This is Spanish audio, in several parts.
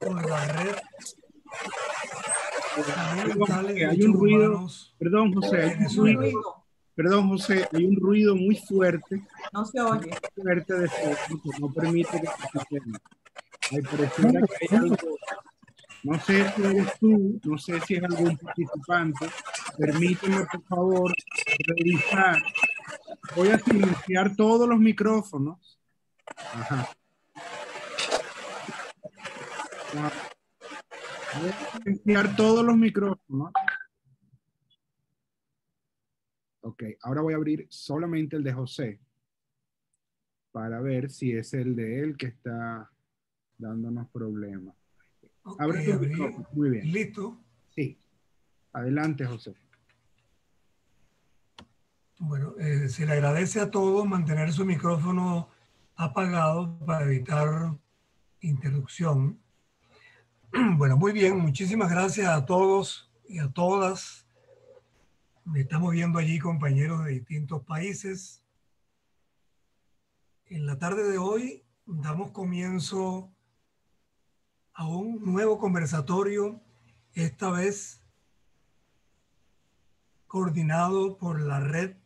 por la red Salud Perdón, Mental y hay Derechos un ruido. Humanos Perdón, José, hay un Venezuela. ruido. Perdón, José, hay un ruido muy fuerte. No se oye. Fuerte de fondo que no permite que escuchemos. Ay, pareciera que hay algo. No sé si eres tú, no sé si es algún participante. Permíteme, por favor, revisar. Voy a silenciar todos los micrófonos. Ajá. Voy a silenciar todos los micrófonos. Ok, ahora voy a abrir solamente el de José para ver si es el de él que está dándonos problemas. Ok, Abre tu abrí. micrófono. Muy bien. Listo. Sí. Adelante, José. Bueno, se le agradece a todos mantener su micrófono apagado para evitar interrupción. Bueno, muy bien, muchísimas gracias a todos y a todas. Estamos viendo allí compañeros de distintos países. En la tarde de hoy damos comienzo a un nuevo conversatorio, esta vez coordinado por la Red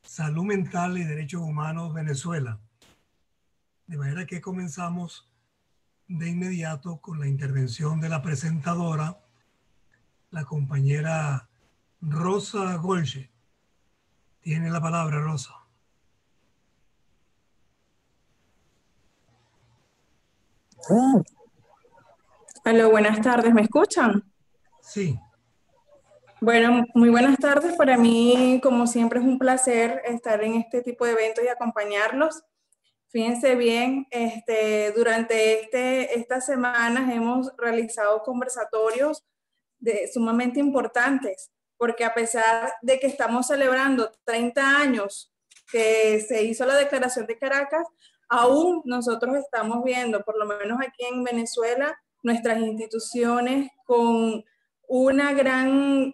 Salud Mental y Derechos Humanos Venezuela. De manera que comenzamos de inmediato con la intervención de la presentadora, la compañera Rosa Golche. Tiene la palabra, Rosa. Aló, buenas tardes, ¿me escuchan? Sí. Bueno, muy buenas tardes. Para mí, como siempre, es un placer estar en este tipo de eventos y acompañarlos. Fíjense bien, durante estas semanas hemos realizado conversatorios sumamente importantes, porque a pesar de que estamos celebrando 30 años que se hizo la Declaración de Caracas, aún nosotros estamos viendo, por lo menos aquí en Venezuela, nuestras instituciones con una gran,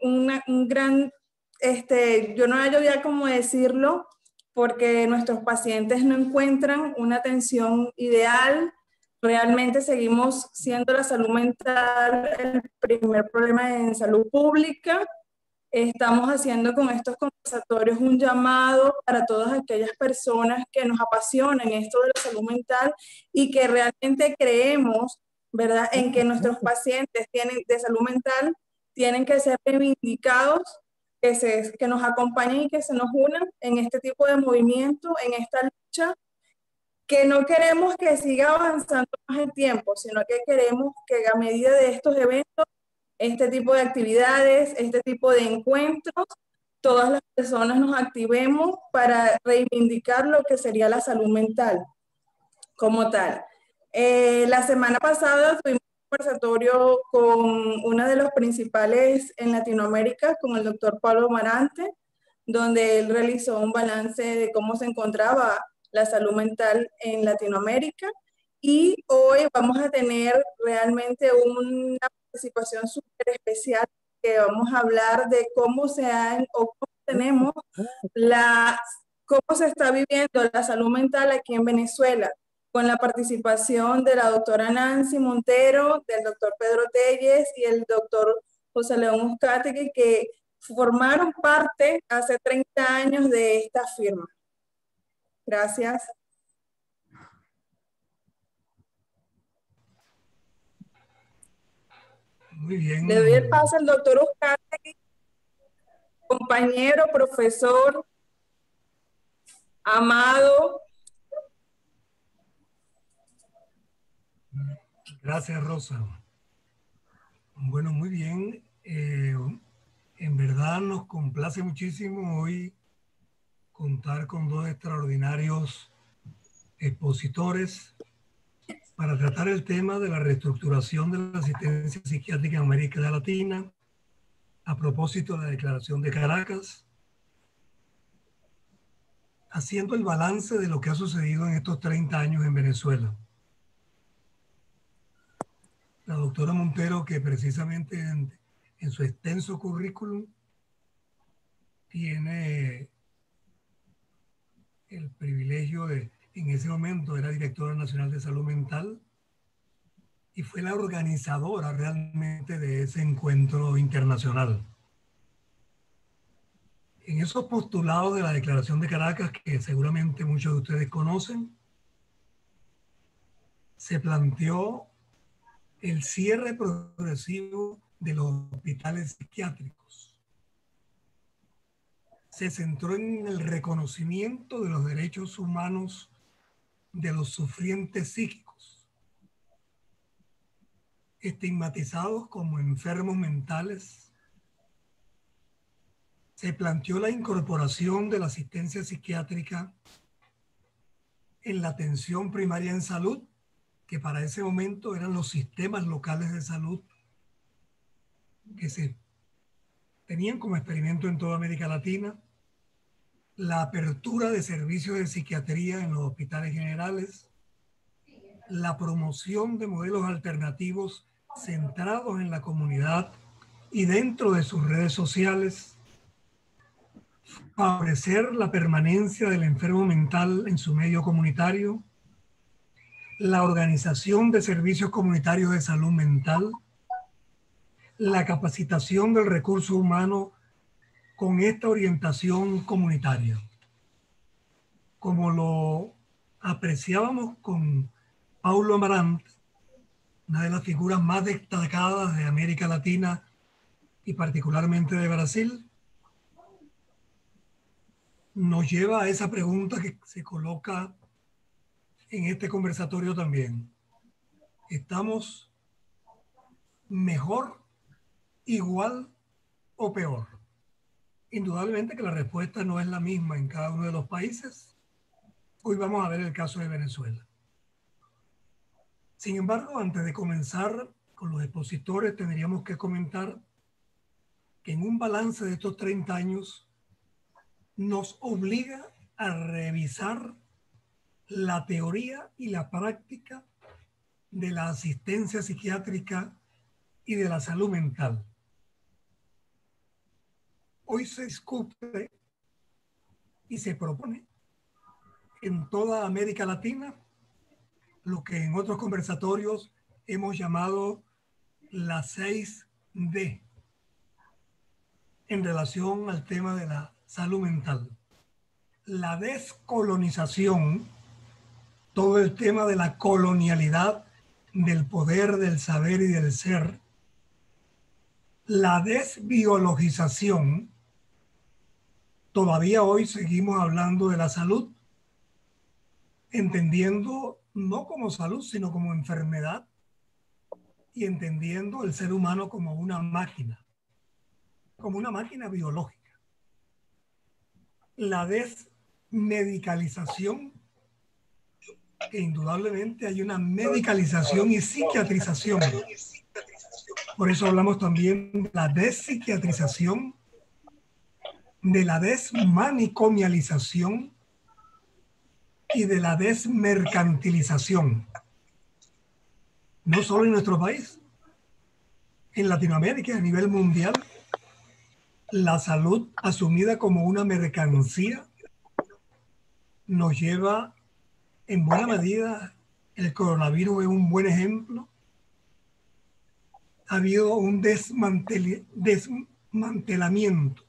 yo no hallo ya cómo decirlo, porque nuestros pacientes no encuentran una atención ideal. Realmente seguimos siendo la salud mental el primer problema en salud pública. Estamos haciendo con estos conversatorios un llamado para todas aquellas personas que nos apasionan esto de la salud mental y que realmente creemos, ¿verdad?, en que nuestros pacientes de salud mental tienen que ser reivindicados, que nos acompañen y que se nos unan en este tipo de movimiento, en esta lucha, que no queremos que siga avanzando más el tiempo, sino que queremos que a medida de estos eventos, este tipo de actividades, este tipo de encuentros, todas las personas nos activemos para reivindicar lo que sería la salud mental como tal. La semana pasada tuvimos un conversatorio con uno de los principales en Latinoamérica, con el doctor Pablo Marante, donde él realizó un balance de cómo se encontraba la salud mental en Latinoamérica. Y hoy vamos a tener realmente una participación súper especial, que vamos a hablar de cómo cómo tenemos cómo se está viviendo la salud mental aquí en Venezuela, con la participación de la doctora Nancy Montero, del doctor Pedro Telles y el doctor José León Uzcategui, que formaron parte hace 30 años de esta firma. Gracias. Muy bien. Le doy el paso al doctor Uzcategui, compañero, profesor, amado. Gracias, Rosa. Bueno, muy bien. En verdad nos complace muchísimo hoy contar con dos extraordinarios expositores para tratar el tema de la reestructuración de la asistencia psiquiátrica en América Latina a propósito de la Declaración de Caracas, haciendo el balance de lo que ha sucedido en estos 30 años en Venezuela. La doctora Montero, que precisamente en su extenso currículum tiene el privilegio de, en ese momento era directora nacional de salud mental y fue la organizadora realmente de ese encuentro internacional. En esos postulados de la Declaración de Caracas, que seguramente muchos de ustedes conocen, se planteó el cierre progresivo de los hospitales psiquiátricos. Se centró en el reconocimiento de los derechos humanos de los sufrientes psíquicos, estigmatizados como enfermos mentales. Se planteó la incorporación de la asistencia psiquiátrica en la atención primaria en salud, que para ese momento eran los sistemas locales de salud que se tenían como experimento en toda América Latina, la apertura de servicios de psiquiatría en los hospitales generales, la promoción de modelos alternativos centrados en la comunidad y dentro de sus redes sociales, favorecer la permanencia del enfermo mental en su medio comunitario, la organización de servicios comunitarios de salud mental, la capacitación del recurso humano con esta orientación comunitaria. Como lo apreciábamos con Paulo Amarante, una de las figuras más destacadas de América Latina y particularmente de Brasil, nos lleva a esa pregunta que se coloca en este conversatorio también. ¿Estamos mejor, igual o peor? Indudablemente que la respuesta no es la misma en cada uno de los países. Hoy vamos a ver el caso de Venezuela. Sin embargo, antes de comenzar con los expositores, tendríamos que comentar que en un balance de estos 30 años nos obliga a revisar la teoría y la práctica de la asistencia psiquiátrica y de la salud mental. Hoy se discute y se propone en toda América Latina lo que en otros conversatorios hemos llamado las 6D en relación al tema de la salud mental. La descolonización, todo el tema de la colonialidad, del poder, del saber y del ser. La desbiologización, todavía hoy seguimos hablando de la salud, entendiendo no como salud, sino como enfermedad, y entendiendo el ser humano como una máquina biológica. La desmedicalización, que indudablemente hay una medicalización y psiquiatrización. Por eso hablamos también de la despsiquiatrización, de la desmanicomialización y de la desmercantilización. No solo en nuestro país, en Latinoamérica y a nivel mundial, la salud asumida como una mercancía nos lleva en buena medida, el coronavirus es un buen ejemplo. Ha habido un desmantelamiento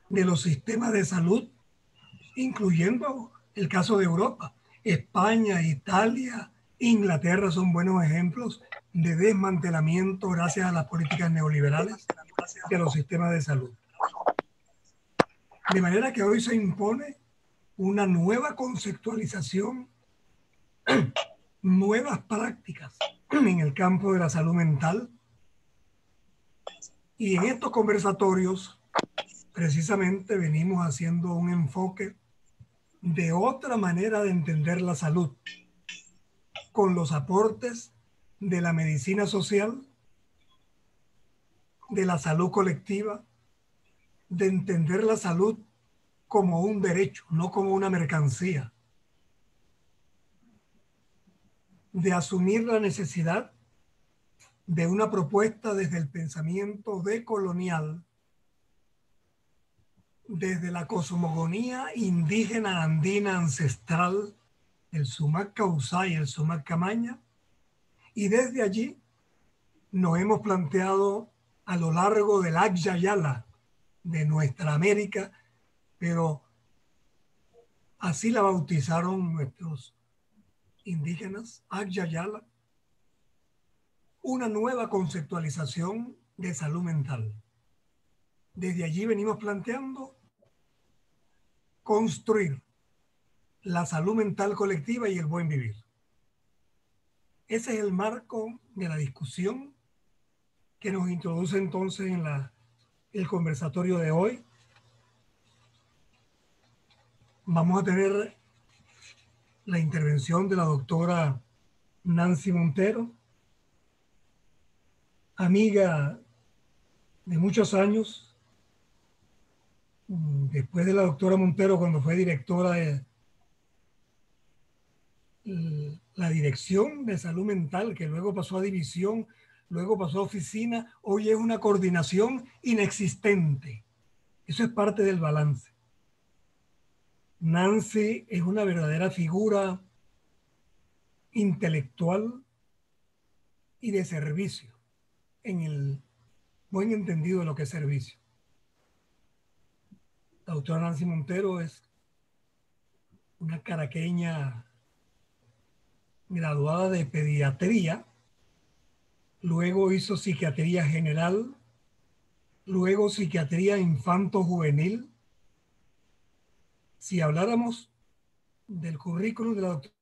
de los sistemas de salud, incluyendo el caso de Europa. España, Italia, Inglaterra son buenos ejemplos de desmantelamiento gracias a las políticas neoliberales de los sistemas de salud. De manera que hoy se impone una nueva conceptualización, nuevas prácticas en el campo de la salud mental. Y en estos conversatorios, precisamente venimos haciendo un enfoque de otra manera de entender la salud, con los aportes de la medicina social, de la salud colectiva, de entender la salud como un derecho, no como una mercancía, de asumir la necesidad de una propuesta desde el pensamiento decolonial, desde la cosmogonía indígena andina ancestral, el Sumac Causá y el Sumac Camaña, Y desde allí nos hemos planteado a lo largo del Agya Yala de nuestra América, pero así la bautizaron nuestros indígenas, Agya Yala, una nueva conceptualización de salud mental. Desde allí venimos planteando construir la salud mental colectiva y el buen vivir. Ese es el marco de la discusión que nos introduce entonces en el conversatorio de hoy. Vamos a tener la intervención de la doctora Nancy Montero, amiga de muchos años. Después de la doctora Montero, cuando fue directora de la Dirección de Salud Mental, que luego pasó a división, luego pasó a oficina, hoy es una coordinación inexistente. Eso es parte del balance. Nancy es una verdadera figura intelectual y de servicio, en el buen entendido de lo que es servicio. La doctora Nancy Montero es una caraqueña graduada de pediatría, luego hizo psiquiatría general, luego psiquiatría infanto-juvenil. Si habláramos del currículum de la doctora,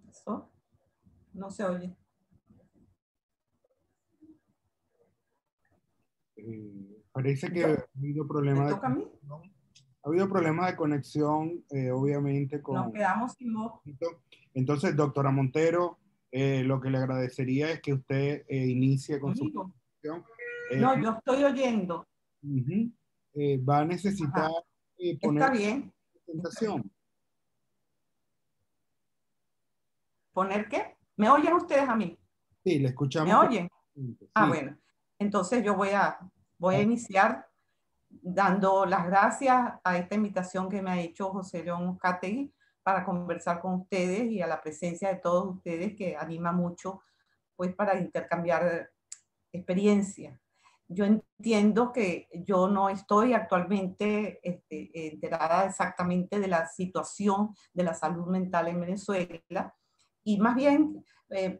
¿Eso? No se oye. Parece que ha habido problemas ¿Me toca a mí? ha habido problemas de conexión, obviamente, con... Nos quedamos sin voz. Entonces, doctora Montero, lo que le agradecería es que usted inicie con su Amigo. presentación. No, yo estoy oyendo. Va a necesitar poner Está bien. presentación. ¿Poner qué? ¿Me oyen ustedes a mí? Sí, le escuchamos. ¿Me oyen? Sí. Ah, bueno. Entonces yo voy a iniciar dando las gracias a esta invitación que me ha hecho José León Uzcategui para conversar con ustedes y a la presencia de todos ustedes que anima mucho pues para intercambiar experiencias. Yo entiendo que yo no estoy actualmente enterada exactamente de la situación de la salud mental en Venezuela y más bien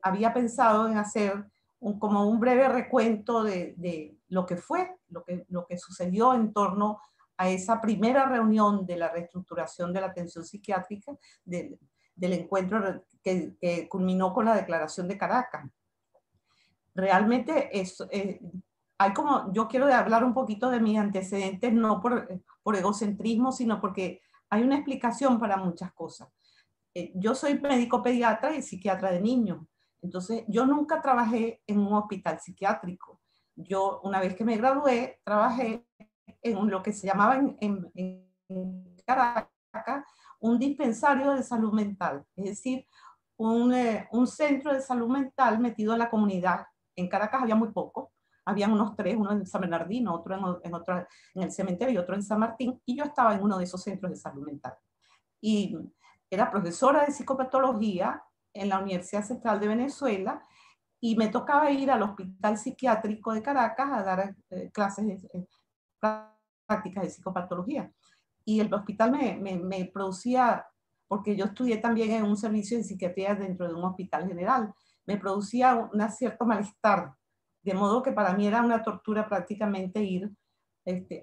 había pensado en hacer como un breve recuento de lo que fue, lo que sucedió en torno a esa primera reunión de la reestructuración de la atención psiquiátrica, del encuentro que culminó con la Declaración de Caracas. Realmente hay como, yo quiero hablar un poquito de mis antecedentes, no por egocentrismo, sino porque hay una explicación para muchas cosas. Yo soy médico pediatra y psiquiatra de niños. Entonces, yo nunca trabajé en un hospital psiquiátrico. Yo, una vez que me gradué, trabajé en lo que se llamaba en Caracas un dispensario de salud mental, es decir, un centro de salud mental metido en la comunidad. En Caracas había muy poco, habían unos 3, uno en San Bernardino, otro en el cementerio y otro en San Martín, y yo estaba en uno de esos centros de salud mental. Y era profesora de psicopatología en la Universidad Central de Venezuela y me tocaba ir al Hospital Psiquiátrico de Caracas a dar clases, prácticas de psicopatología. Y el hospital me producía, porque yo estudié también en un servicio de psiquiatría dentro de un hospital general, me producía un cierto malestar, de modo que para mí era una tortura prácticamente ir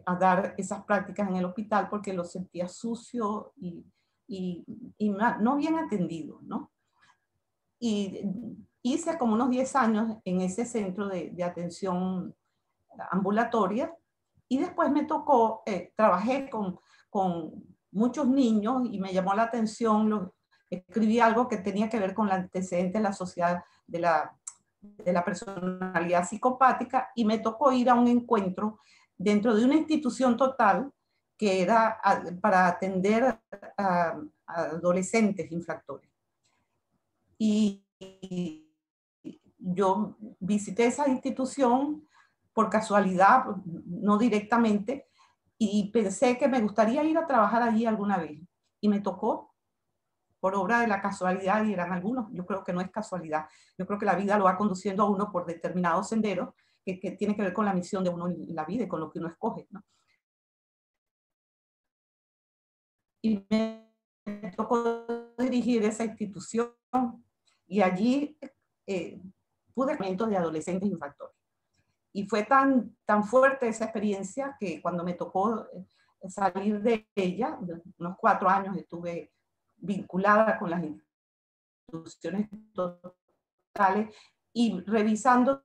a dar esas prácticas en el hospital porque lo sentía sucio y no bien atendido, ¿no? Y hice como unos 10 años en ese centro de atención ambulatoria y después me tocó, trabajé con muchos niños y me llamó la atención, escribí algo que tenía que ver con el antecedente de la sociedad de la personalidad psicopática y me tocó ir a un encuentro dentro de una institución total que era para atender a adolescentes infractores. Y yo visité esa institución por casualidad, no directamente, y pensé que me gustaría ir a trabajar allí alguna vez. Y me tocó por obra de la casualidad, y eran algunos. Yo creo que no es casualidad. Yo creo que la vida lo va conduciendo a uno por determinados senderos que tiene que ver con la misión de uno en la vida y con lo que uno escoge, ¿no? Y me tocó dirigir esa institución y allí pude momentos de adolescentes infractores. Y fue tan fuerte esa experiencia que cuando me tocó salir de ella, unos 4 años estuve vinculada con las instituciones totales y revisando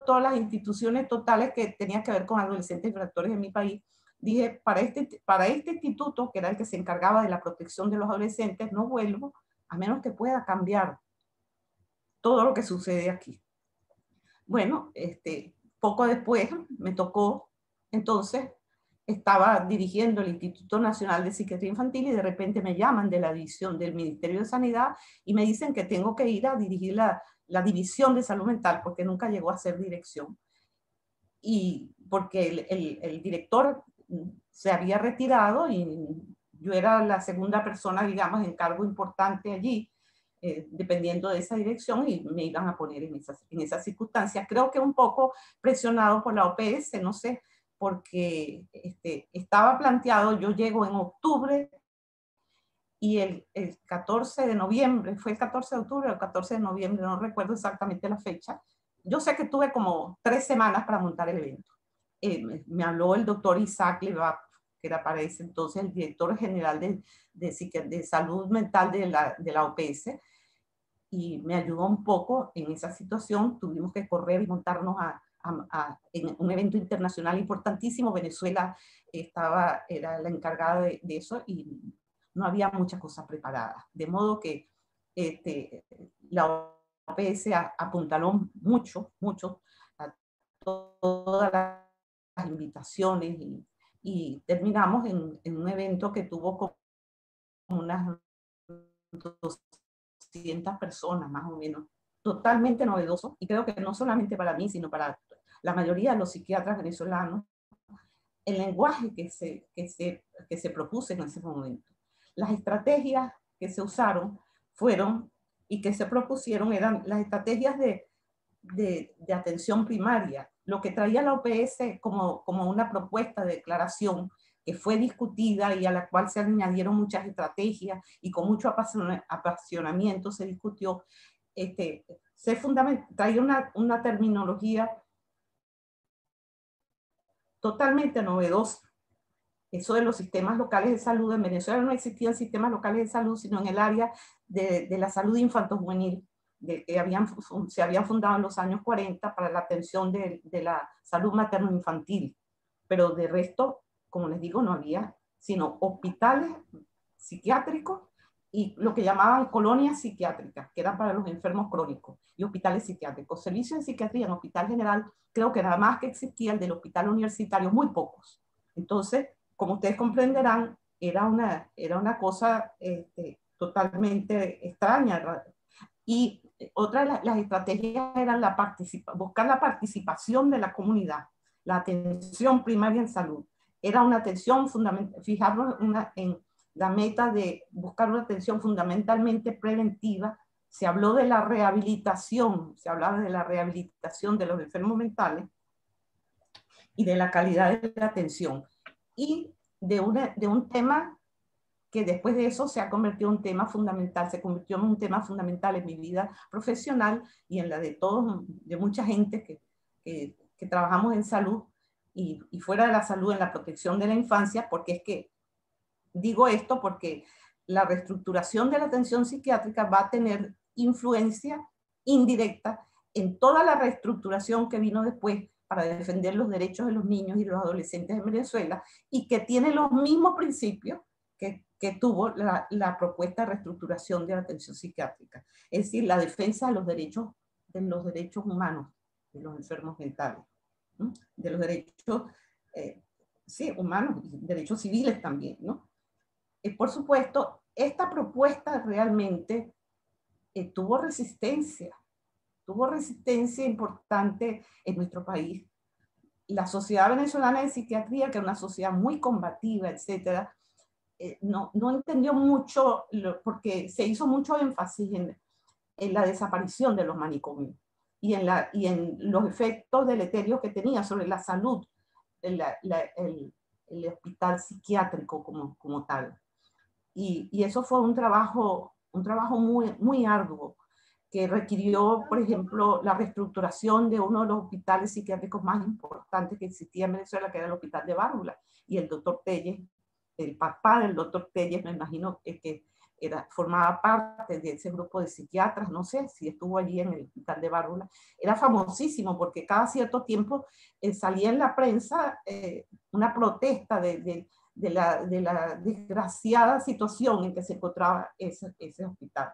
todas las instituciones totales que tenían que ver con adolescentes infractores en mi país. Dije, para este instituto, que era el que se encargaba de la protección de los adolescentes, no vuelvo a menos que pueda cambiar todo lo que sucede aquí. Bueno, poco después me tocó, entonces estaba dirigiendo el Instituto Nacional de Psiquiatría Infantil y de repente me llaman de la división del Ministerio de Sanidad y me dicen que tengo que ir a dirigir la división de salud mental, porque nunca llegó a ser dirección. Y porque el director se había retirado y yo era la segunda persona, digamos, en cargo importante allí, dependiendo de esa dirección, y me iban a poner en esas circunstancias. Creo que un poco presionado por la OPS, no sé, porque estaba planteado, yo llego en octubre y el 14 de noviembre, fue el 14 de octubre o el 14 de noviembre, no recuerdo exactamente la fecha. Yo sé que tuve como 3 semanas para montar el evento. Me habló el doctor Isaac Levap, que era para ese entonces el director general de salud mental de la OPS, y me ayudó un poco en esa situación. Tuvimos que correr y montarnos en un evento internacional importantísimo. Venezuela era la encargada de eso y no había muchas cosas preparadas. De modo que la OPS apuntaló mucho a todas las invitaciones y terminamos en un evento que tuvo como unas 200 personas más o menos, totalmente novedoso, y creo que no solamente para mí, sino para la mayoría de los psiquiatras venezolanos, el lenguaje que se propuso en ese momento. Las estrategias que se usaron fueron y que se propusieron eran las estrategias de atención primaria, lo que traía la OPS como una propuesta de declaración que fue discutida y a la cual se añadieron muchas estrategias y con mucho apasionamiento se discutió, traía una terminología totalmente novedosa. Eso de los sistemas locales de salud, en Venezuela no existían sistemas locales de salud, sino en el área de la salud infanto-juvenil, que se habían fundado en los años 40 para la atención de la salud materno-infantil. Pero de resto, como les digo, no había sino hospitales psiquiátricos y lo que llamaban colonias psiquiátricas, que eran para los enfermos crónicos, y hospitales psiquiátricos. Servicios de psiquiatría en hospital general, creo que nada más que existía el del hospital universitario, muy pocos. Entonces, como ustedes comprenderán, era una cosa totalmente extraña. Y otra de las estrategias eran buscar la participación de la comunidad, la atención primaria en salud. Era una atención fundamental, fijarnos en la meta de buscar una atención fundamentalmente preventiva. Se habló de la rehabilitación, se hablaba de la rehabilitación de los enfermos mentales y de la calidad de la atención. Y de un tema que después de eso se ha convertido en un tema fundamental, se convirtió en un tema fundamental en mi vida profesional y en la de mucha gente que trabajamos en salud y fuera de la salud, en la protección de la infancia, porque es que digo esto porque la reestructuración de la atención psiquiátrica va a tener influencia indirecta en toda la reestructuración que vino después para defender los derechos de los niños y los adolescentes en Venezuela, y que tiene los mismos principios que tuvo la propuesta de reestructuración de la atención psiquiátrica. Es decir, la defensa de los derechos humanos de los enfermos mentales, ¿no? De los derechos humanos, derechos civiles también, ¿no? Por supuesto, esta propuesta realmente tuvo resistencia importante en nuestro país, la Sociedad Venezolana de Psiquiatría, que era una sociedad muy combativa, etcétera, no entendió mucho, porque se hizo mucho énfasis en la desaparición de los manicomios y en los efectos deleterios que tenía sobre la salud el hospital psiquiátrico como tal. Y eso fue un trabajo muy, muy arduo, que requirió, por ejemplo, la reestructuración de uno de los hospitales psiquiátricos más importantes que existía en Venezuela, que era el Hospital de Bárbula, y el doctor Telles, el papá del doctor Telles, me imagino que formaba parte de ese grupo de psiquiatras, no sé si estuvo allí en el Hospital de Bárbula, era famosísimo porque cada cierto tiempo salía en la prensa una protesta de la desgraciada situación en que se encontraba ese hospital.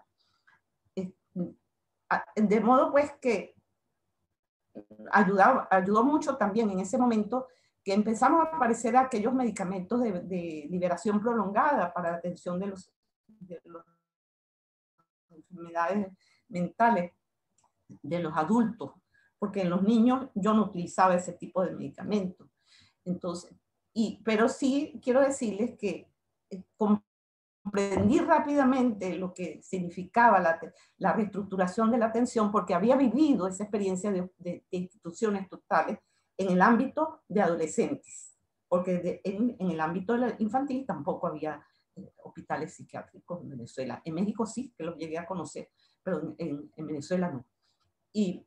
De modo pues que ayudó mucho también en ese momento que empezamos a aparecer aquellos medicamentos de liberación prolongada para la atención de las enfermedades mentales de los adultos, porque en los niños yo no utilizaba ese tipo de medicamentos. Entonces, pero sí quiero decirles que comprendí rápidamente lo que significaba la reestructuración de la atención, porque había vivido esa experiencia de instituciones totales en el ámbito de adolescentes, porque en el ámbito infantil tampoco había hospitales psiquiátricos en Venezuela. En México sí, que los llegué a conocer, pero en Venezuela no. Y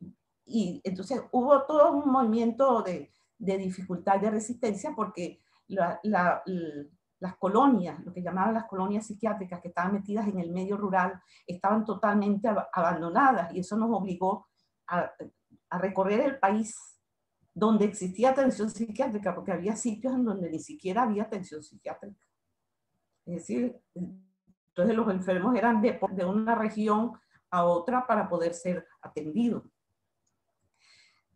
entonces hubo todo un movimiento de dificultad, de resistencia, porque las colonias, lo que llamaban las colonias psiquiátricas que estaban metidas en el medio rural, estaban totalmente abandonadas, y eso nos obligó a recorrer el país donde existía atención psiquiátrica, porque había sitios en donde ni siquiera había atención psiquiátrica. Es decir, entonces los enfermos eran de una región a otra para poder ser atendidos.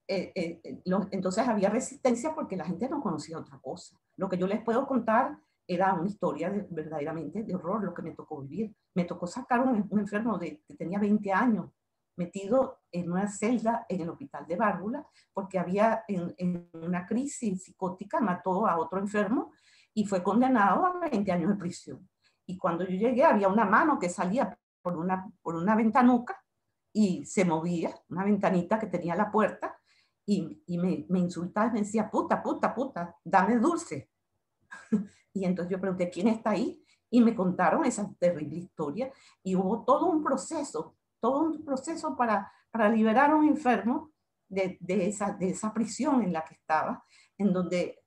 Entonces había resistencia porque la gente no conocía otra cosa. Lo que yo les puedo contar era una historia verdaderamente de horror, lo que me tocó vivir. Me tocó sacar un enfermo que tenía 20 años, metido en una celda en el hospital de Bárbula, porque había en una crisis psicótica, mató a otro enfermo y fue condenado a 20 años de prisión. Y cuando yo llegué había una mano que salía por una ventanuca y se movía, una ventanita que tenía la puerta, y me insultaba y me decía, puta, puta, puta, dame dulce. Y entonces yo pregunté, ¿quién está ahí? Y me contaron esa terrible historia, y hubo todo un proceso para liberar a un enfermo de esa prisión en la que estaba, en donde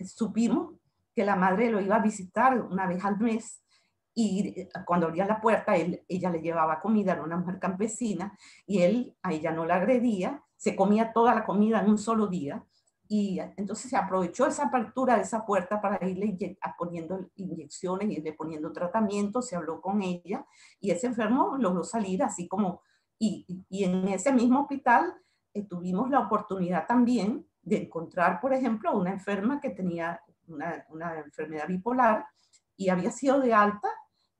supimos que la madre lo iba a visitar una vez al mes, y cuando abría la puerta, ella le llevaba comida, era una mujer campesina, y él a ella no la agredía, se comía toda la comida en un solo día, y entonces se aprovechó esa apertura de esa puerta para irle poniendo inyecciones, irle poniendo tratamientos, se habló con ella, y ese enfermo logró salir así como, y en ese mismo hospital tuvimos la oportunidad también de encontrar, por ejemplo, una enferma que tenía una enfermedad bipolar, y había sido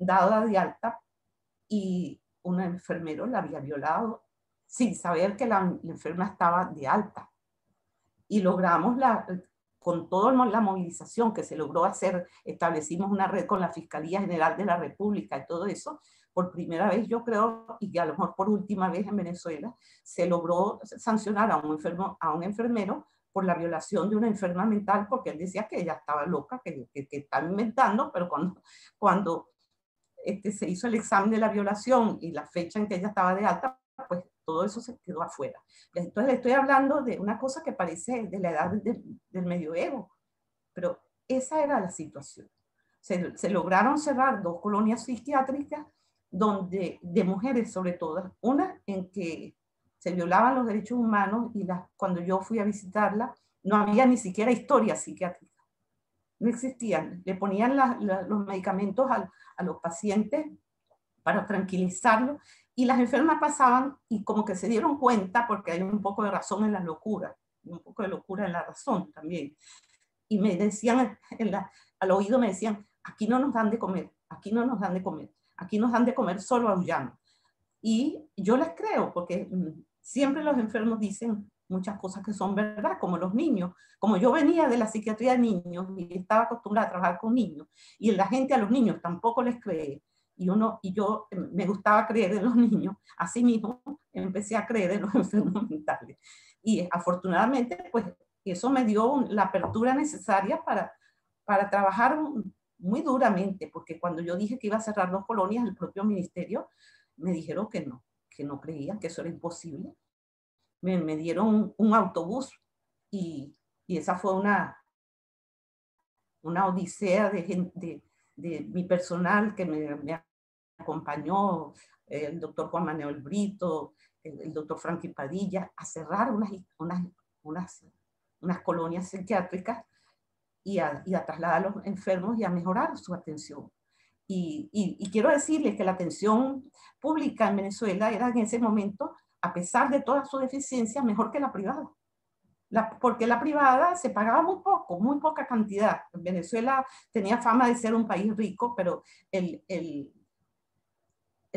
dada de alta, y un enfermero la había violado sin saber que la enferma estaba de alta. Y logramos, con toda la movilización que se logró hacer, establecimos una red con la Fiscalía General de la República y todo eso, por primera vez yo creo, y a lo mejor por última vez en Venezuela, se logró sancionar a un enfermero por la violación de una enferma mental, porque él decía que ella estaba loca, que estaba inventando, pero cuando se hizo el examen de la violación y la fecha en que ella estaba de alta, pues todo eso se quedó afuera. Entonces le estoy hablando de una cosa que parece de la edad del medioevo, pero esa era la situación. Se lograron cerrar 2 colonias psiquiátricas de mujeres sobre todo, una en que se violaban los derechos humanos, y cuando yo fui a visitarla no había ni siquiera historia psiquiátrica, no existían, le ponían los medicamentos a los pacientes para tranquilizarlos, y las enfermas pasaban y como que se dieron cuenta, porque hay un poco de razón en la locura, un poco de locura en la razón también, y me decían, al oído me decían, aquí no nos dan de comer, aquí no nos dan de comer, aquí nos dan de comer solo aullando. Y yo les creo, porque siempre los enfermos dicen, muchas cosas que son verdad, como los niños. Como yo venía de la psiquiatría de niños y estaba acostumbrada a trabajar con niños, y la gente a los niños tampoco les cree, y yo me gustaba creer en los niños, así mismo empecé a creer en los enfermos mentales. Y afortunadamente, pues eso me dio la apertura necesaria para trabajar muy duramente, porque cuando yo dije que iba a cerrar 2 colonias, el propio ministerio me dijeron que no creían, que eso era imposible. Me dieron un autobús y esa fue una odisea de mi personal que me acompañó, el doctor Juan Manuel Brito, el doctor Frankie Padilla, a cerrar unas colonias psiquiátricas y a trasladar a los enfermos y a mejorar su atención. Y quiero decirles que la atención pública en Venezuela era en ese momento, a pesar de todas sus deficiencias, mejor que la privada. Porque la privada se pagaba muy poco, muy poca cantidad. Venezuela tenía fama de ser un país rico, pero el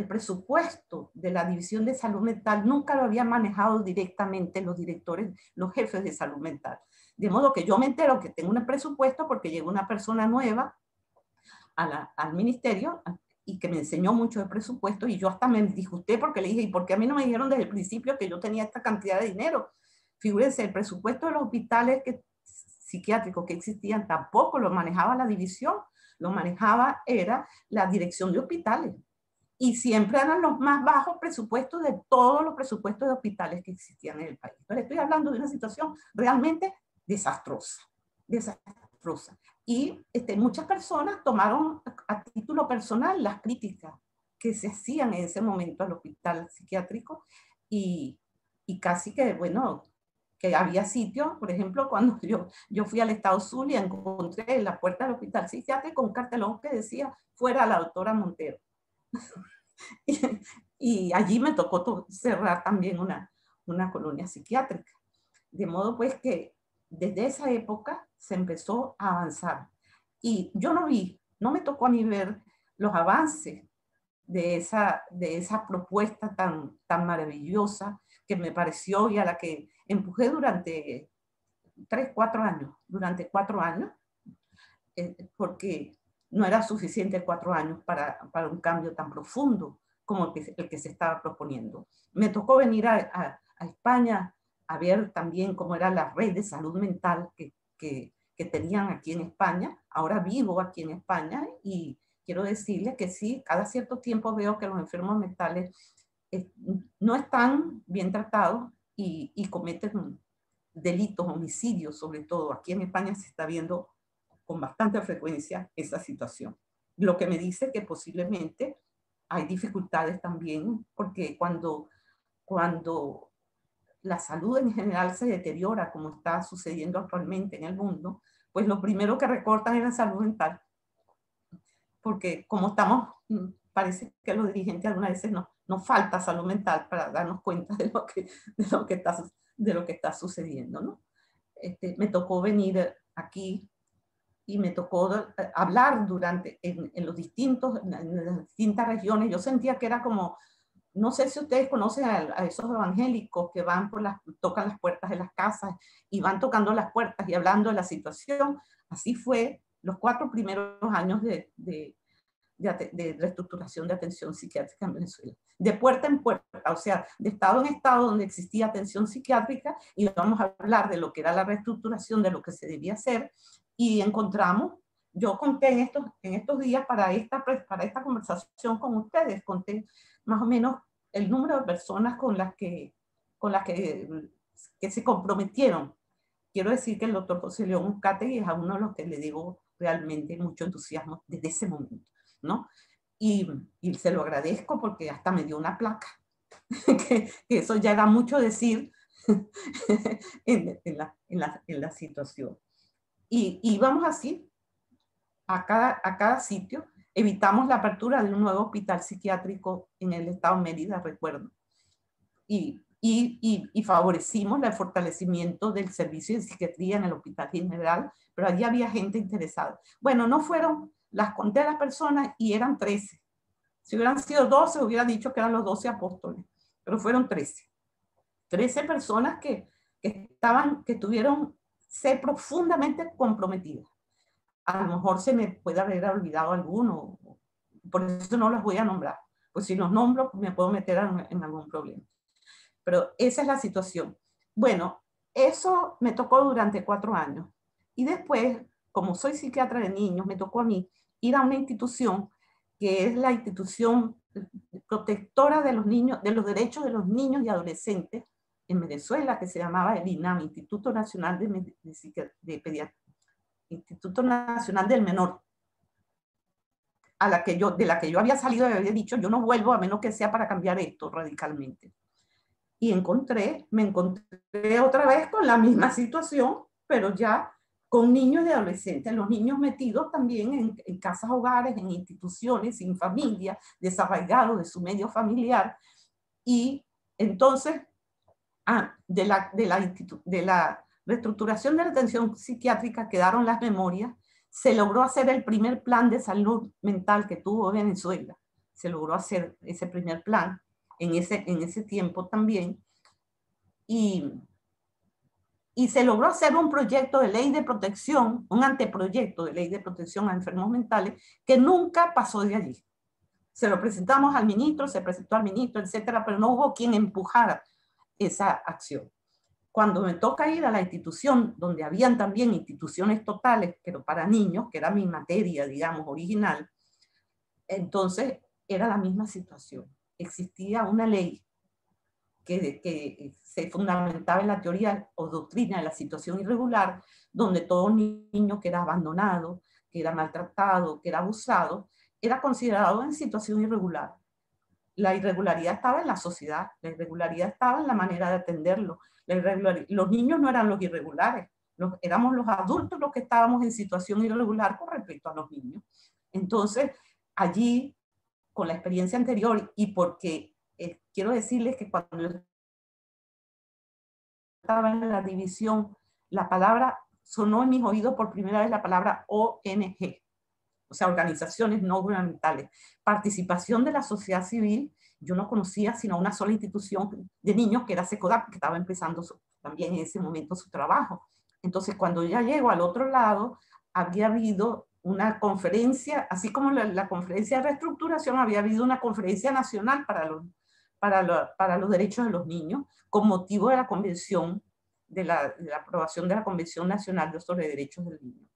presupuesto de la División de Salud Mental nunca lo habían manejado directamente los directores, los jefes de salud mental. De modo que yo me entero que tengo un presupuesto porque llegó una persona nueva al ministerio y que me enseñó mucho de presupuesto, y yo hasta me disgusté porque le dije, ¿y por qué a mí no me dijeron desde el principio que yo tenía esta cantidad de dinero? Figúrense, el presupuesto de los hospitales psiquiátricos que existían tampoco lo manejaba la división, lo manejaba era la dirección de hospitales. Y siempre eran los más bajos presupuestos de todos los presupuestos de hospitales que existían en el país. Entonces estoy hablando de una situación realmente desastrosa, desastrosa. Y muchas personas tomaron a título personal las críticas que se hacían en ese momento al hospital psiquiátrico y casi que, bueno, que había sitios, por ejemplo, cuando yo fui al estado Zulia, encontré en la puerta del hospital psiquiátrico un cartelón que decía, fuera la doctora Montero. y allí me tocó cerrar también una colonia psiquiátrica. De modo pues que desde esa época se empezó a avanzar. Y yo no me tocó a mí ver los avances de esa propuesta tan maravillosa que me pareció y a la que empujé durante 4 años, porque no era suficiente 4 años para un cambio tan profundo como el que se estaba proponiendo. Me tocó venir a España a ver también cómo era la red de salud mental que tenían aquí en España. Ahora vivo aquí en España y quiero decirles que sí, cada cierto tiempo veo que los enfermos mentales no están bien tratados y cometen delitos, homicidios sobre todo. Aquí en España se está viendo con bastante frecuencia esa situación. Lo que me dice que posiblemente hay dificultades también, porque cuando la salud en general se deteriora, como está sucediendo actualmente en el mundo, pues lo primero que recortan es la salud mental. Porque como estamos, parece que los dirigentes algunas veces nos falta salud mental para darnos cuenta de lo que está sucediendo, ¿no? Me tocó venir aquí y me tocó hablar en las distintas regiones. Yo sentía que era como, no sé si ustedes conocen a esos evangélicos que tocan las puertas de las casas y van tocando las puertas y hablando de la situación. Así fue los 4 primeros años de reestructuración de atención psiquiátrica en Venezuela. De puerta en puerta, o sea, de estado en estado donde existía atención psiquiátrica, y vamos a hablar de lo que era la reestructuración, de lo que se debía hacer, y encontramos, yo conté en estos días para esta conversación con ustedes, conté más o menos el número de personas con las que se comprometieron. Quiero decir que el doctor José León Uzcategui es a uno de los que le digo realmente mucho entusiasmo desde ese momento, ¿no? Y se lo agradezco porque hasta me dio una placa, que eso ya da mucho decir en la situación. Y vamos así, a cada sitio, evitamos la apertura de un nuevo hospital psiquiátrico en el estado de Mérida, recuerdo. Y favorecimos el fortalecimiento del servicio de psiquiatría en el Hospital General, pero allí había gente interesada. Bueno, no fueron, las conté a las personas y eran 13. Si hubieran sido 12, hubiera dicho que eran los 12 apóstoles, pero fueron 13. 13 personas que que tuvieron ser profundamente comprometidas. A lo mejor se me puede haber olvidado alguno, por eso no los voy a nombrar, pues si los nombro me puedo meter en algún problema. Pero esa es la situación. Bueno, eso me tocó durante 4 años. Y después, como soy psiquiatra de niños, me tocó a mí ir a una institución que es la institución protectora de los niños, de los derechos de los niños y adolescentes en Venezuela, que se llamaba el INAM, Instituto Nacional de Pediatría, Instituto Nacional del Menor, de la que yo había salido y había dicho, yo no vuelvo a menos que sea para cambiar esto radicalmente. Y me encontré otra vez con la misma situación, pero ya con niños y adolescentes, los niños metidos también en casas hogares, en instituciones, sin familia, desarraigados de su medio familiar. Y entonces, de la reestructuración de la atención psiquiátrica quedaron las memorias. Se logró hacer el primer plan de salud mental que tuvo Venezuela. Se logró hacer ese primer plan en ese tiempo también. Y se logró hacer un proyecto de ley de protección, un anteproyecto de ley de protección a enfermos mentales, que nunca pasó de allí. Se lo presentamos al ministro, se presentó al ministro, etcétera, pero no hubo quien empujara esa acción. Cuando me toca ir a la institución, donde habían también instituciones totales, pero para niños, que era mi materia, digamos, original, entonces era la misma situación. Existía una ley que se fundamentaba en la teoría o doctrina de la situación irregular, donde todo niño que era abandonado, que era maltratado, que era abusado, era considerado en situación irregular. La irregularidad estaba en la sociedad, la irregularidad estaba en la manera de atenderlo. Los niños no eran los irregulares, éramos los adultos los que estábamos en situación irregular con respecto a los niños. Entonces, allí, con la experiencia anterior y porque quiero decirles que cuando yo estaba en la división, la palabra sonó en mis oídos por primera vez, la palabra ONG, o sea, organizaciones no gubernamentales. Participación de la sociedad civil, yo no conocía sino una sola institución de niños, que era SECODAP, que estaba empezando también en ese momento su trabajo. Entonces, cuando ya llego al otro lado, había habido una conferencia, así como la conferencia de reestructuración, había habido una conferencia nacional para los derechos de los niños, con motivo de la convención, de la aprobación de la Convención Nacional sobre Derechos del Niño.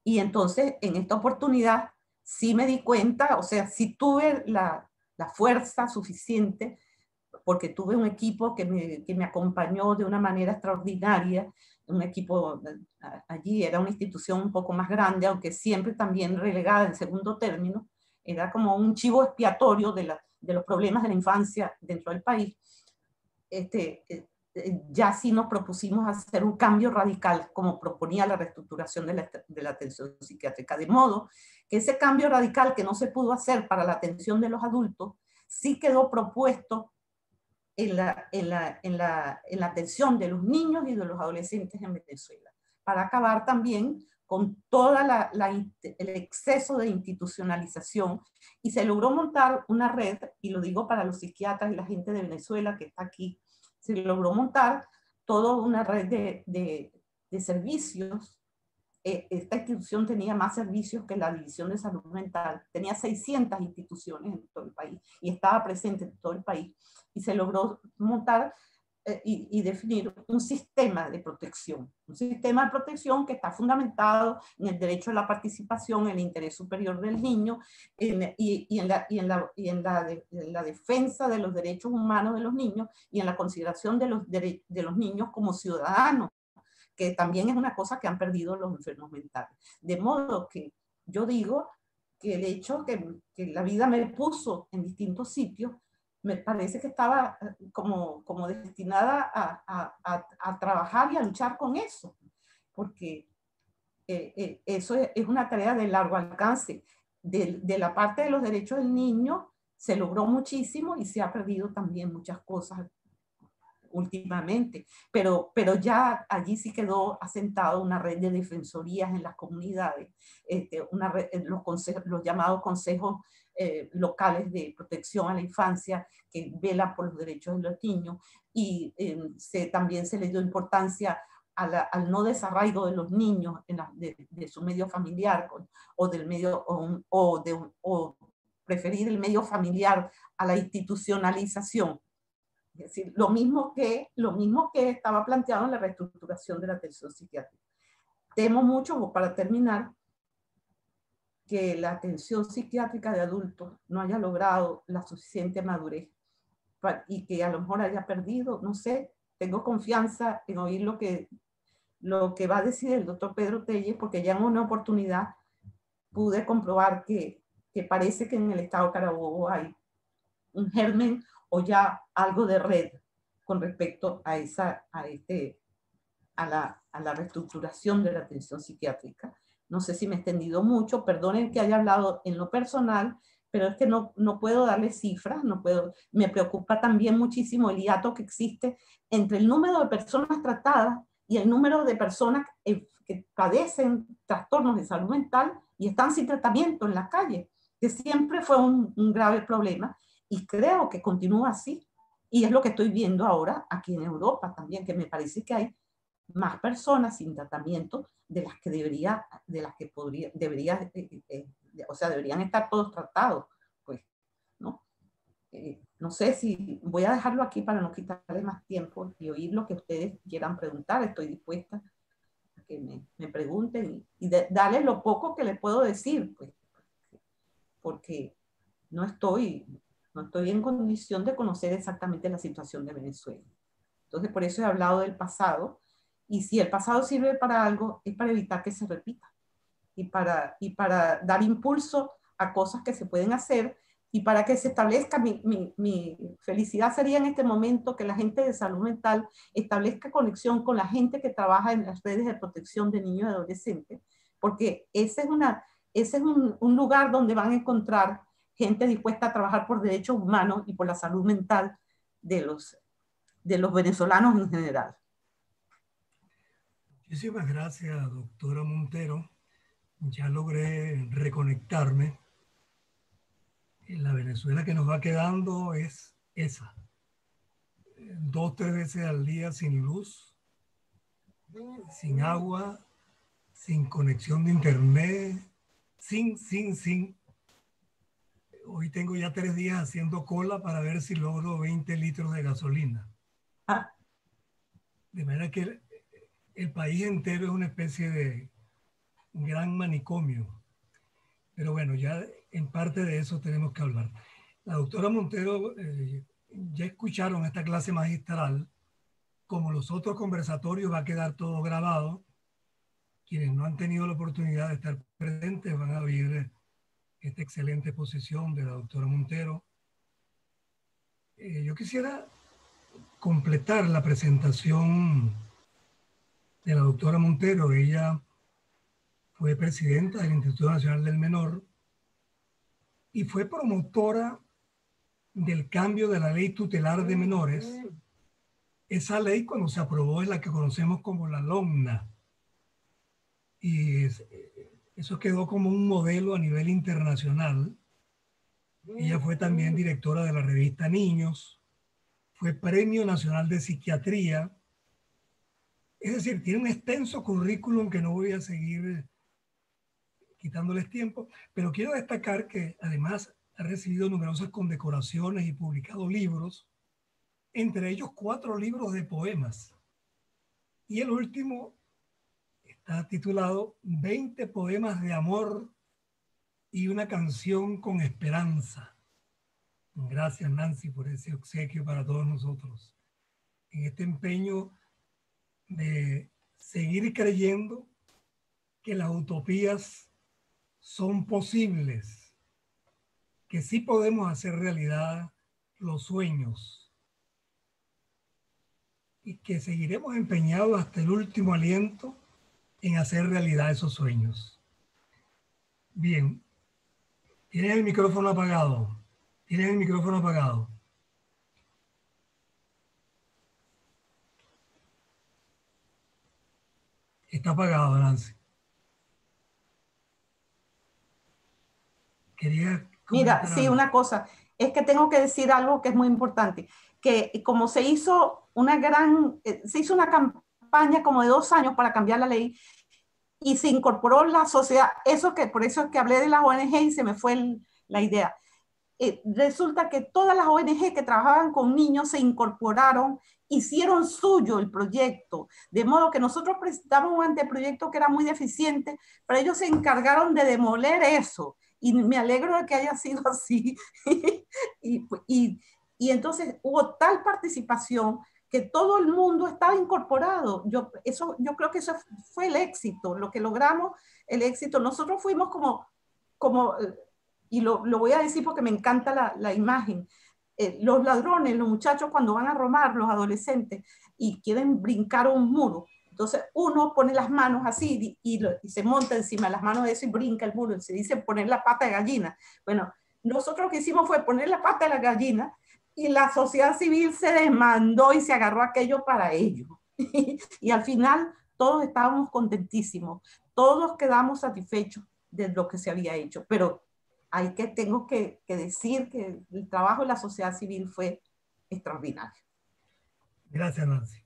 Y entonces, en esta oportunidad, sí me di cuenta, o sea, sí tuve la fuerza suficiente, porque tuve un equipo que me acompañó de una manera extraordinaria, un equipo, allí era una institución un poco más grande, aunque siempre también relegada en segundo término, era como un chivo expiatorio de los problemas de la infancia dentro del país. Ya sí nos propusimos hacer un cambio radical, como proponía la reestructuración de la atención psiquiátrica, de modo que ese cambio radical que no se pudo hacer para la atención de los adultos, sí quedó propuesto en la atención de los niños y de los adolescentes en Venezuela, para acabar también con todo el exceso de institucionalización, y se logró montar una red, y lo digo para los psiquiatras y la gente de Venezuela que está aquí, se logró montar toda una red de servicios. Esta institución tenía más servicios que la División de Salud Mental, tenía 600 instituciones en todo el país y estaba presente en todo el país, y se logró montar y definir un sistema de protección que está fundamentado en el derecho a la participación, en el interés superior del niño y en la defensa de los derechos humanos de los niños, y en la consideración de los niños como ciudadanos, que también es una cosa que han perdido los enfermos mentales. De modo que yo digo que el hecho que la vida me puso en distintos sitios, me parece que estaba como destinada a trabajar y a luchar con eso, porque eso es una tarea de largo alcance. De la parte de los derechos del niño se logró muchísimo y se ha perdido también muchas cosas últimamente, pero ya allí sí quedó asentado una red de defensorías en las comunidades, los llamados consejos locales de protección a la infancia, que velan por los derechos de los niños, y también se le dio importancia al no desarraigo de los niños de su medio familiar o del medio o preferir el medio familiar a la institucionalización. Es decir, lo mismo que estaba planteado en la reestructuración de la atención psiquiátrica. Temo mucho, para terminar, que la atención psiquiátrica de adultos no haya logrado la suficiente madurez y que a lo mejor haya perdido, no sé, tengo confianza en oír lo que va a decir el doctor Pedro Telles, porque ya en una oportunidad pude comprobar que parece que en el estado Carabobo hay un germen o ya algo de red con respecto a la reestructuración de la atención psiquiátrica. No sé si me he extendido mucho, perdonen que haya hablado en lo personal, pero es que no puedo darle cifras, me preocupa también muchísimo el hiato que existe entre el número de personas tratadas y el número de personas que padecen trastornos de salud mental y están sin tratamiento en la calle, que siempre fue un grave problema y creo que continúa así. Y es lo que estoy viendo ahora aquí en Europa también, que me parece que hay más personas sin tratamiento de las que deberían estar todos tratados, pues, ¿no? No sé si voy a dejarlo aquí para no quitarle más tiempo y oír lo que ustedes quieran preguntar. Estoy dispuesta a que me pregunten y darles lo poco que les puedo decir, pues, porque no estoy en condición de conocer exactamente la situación de Venezuela. Entonces, por eso he hablado del pasado, y si el pasado sirve para algo, es para evitar que se repita, y para dar impulso a cosas que se pueden hacer, y para que se establezca, mi felicidad sería en este momento que la gente de salud mental establezca conexión con la gente que trabaja en las redes de protección de niños y adolescentes, porque ese es un lugar donde van a encontrar gente dispuesta a trabajar por derechos humanos y por la salud mental de los venezolanos en general. Muchísimas gracias, doctora Montero. Ya logré reconectarme. La Venezuela que nos va quedando es esa. 2 o 3 veces al día sin luz, sin agua, sin conexión de internet, sin. Hoy tengo ya 3 días haciendo cola para ver si logro 20 litros de gasolina. Ah. De manera que el país entero es una especie de gran manicomio. Pero bueno, ya en parte de eso tenemos que hablar. La doctora Montero, ya escucharon esta clase magistral. Como los otros conversatorios va a quedar todo grabado. Quienes no han tenido la oportunidad de estar presentes van a oír esta excelente exposición de la doctora Montero. Yo quisiera completar la presentación de la doctora Montero. Ella fue presidenta del Instituto Nacional del Menor y fue promotora del cambio de la ley tutelar de menores. Esa ley, cuando se aprobó, es la que conocemos como la LOMNA. Y eso quedó como un modelo a nivel internacional. Ella fue también directora de la revista Niños, fue Premio Nacional de Psiquiatría. Es decir, tiene un extenso currículum que no voy a seguir quitándoles tiempo, pero quiero destacar que además ha recibido numerosas condecoraciones y publicado libros, entre ellos 4 libros de poemas. Y el último está titulado 20 poemas de amor y una canción con esperanza. Gracias, Nancy, por ese obsequio para todos nosotros. En este empeño de seguir creyendo que las utopías son posibles, que sí podemos hacer realidad los sueños y que seguiremos empeñados hasta el último aliento en hacer realidad esos sueños. Bien, ¿tienes el micrófono apagado? ¿Tienes el micrófono apagado? Está apagado, Nancy. Mira, sí, una cosa, es que tengo que decir algo que es muy importante, que como se hizo se hizo una campaña como de 2 años para cambiar la ley y se incorporó la sociedad. Por eso es que hablé de las ONG y se me fue la idea. Resulta que todas las ONG que trabajaban con niños se incorporaron, hicieron suyo el proyecto, de modo que nosotros presentamos un anteproyecto que era muy deficiente, pero ellos se encargaron de demoler eso, y me alegro de que haya sido así. y entonces hubo tal participación que todo el mundo estaba incorporado. Yo creo que eso fue el éxito, lo que logramos, el éxito. Nosotros fuimos y lo voy a decir porque me encanta la imagen. Los ladrones, los muchachos cuando van a robar, los adolescentes, y quieren brincar un muro, entonces uno pone las manos así y se monta encima de las manos de eso y brinca el muro, y se dice poner la pata de gallina. Bueno, nosotros lo que hicimos fue poner la pata de la gallina, y la sociedad civil se desmandó y se agarró aquello para ellos. Y al final todos estábamos contentísimos, todos quedamos satisfechos de lo que se había hecho, pero tengo que decir que el trabajo de la sociedad civil fue extraordinario. Gracias, Nancy.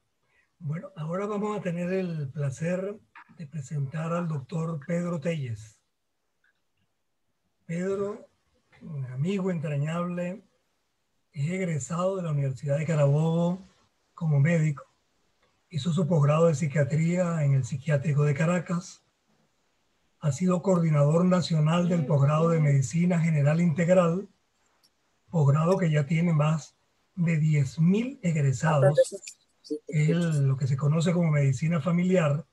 Bueno, ahora vamos a tener el placer de presentar al doctor Pedro Telles. Pedro, un amigo entrañable, es egresado de la Universidad de Carabobo como médico. Hizo su posgrado de psiquiatría en el Psiquiátrico de Caracas. Ha sido coordinador nacional del posgrado de Medicina General Integral, posgrado que ya tiene más de 10.000 egresados. Es lo que se conoce como medicina familiar.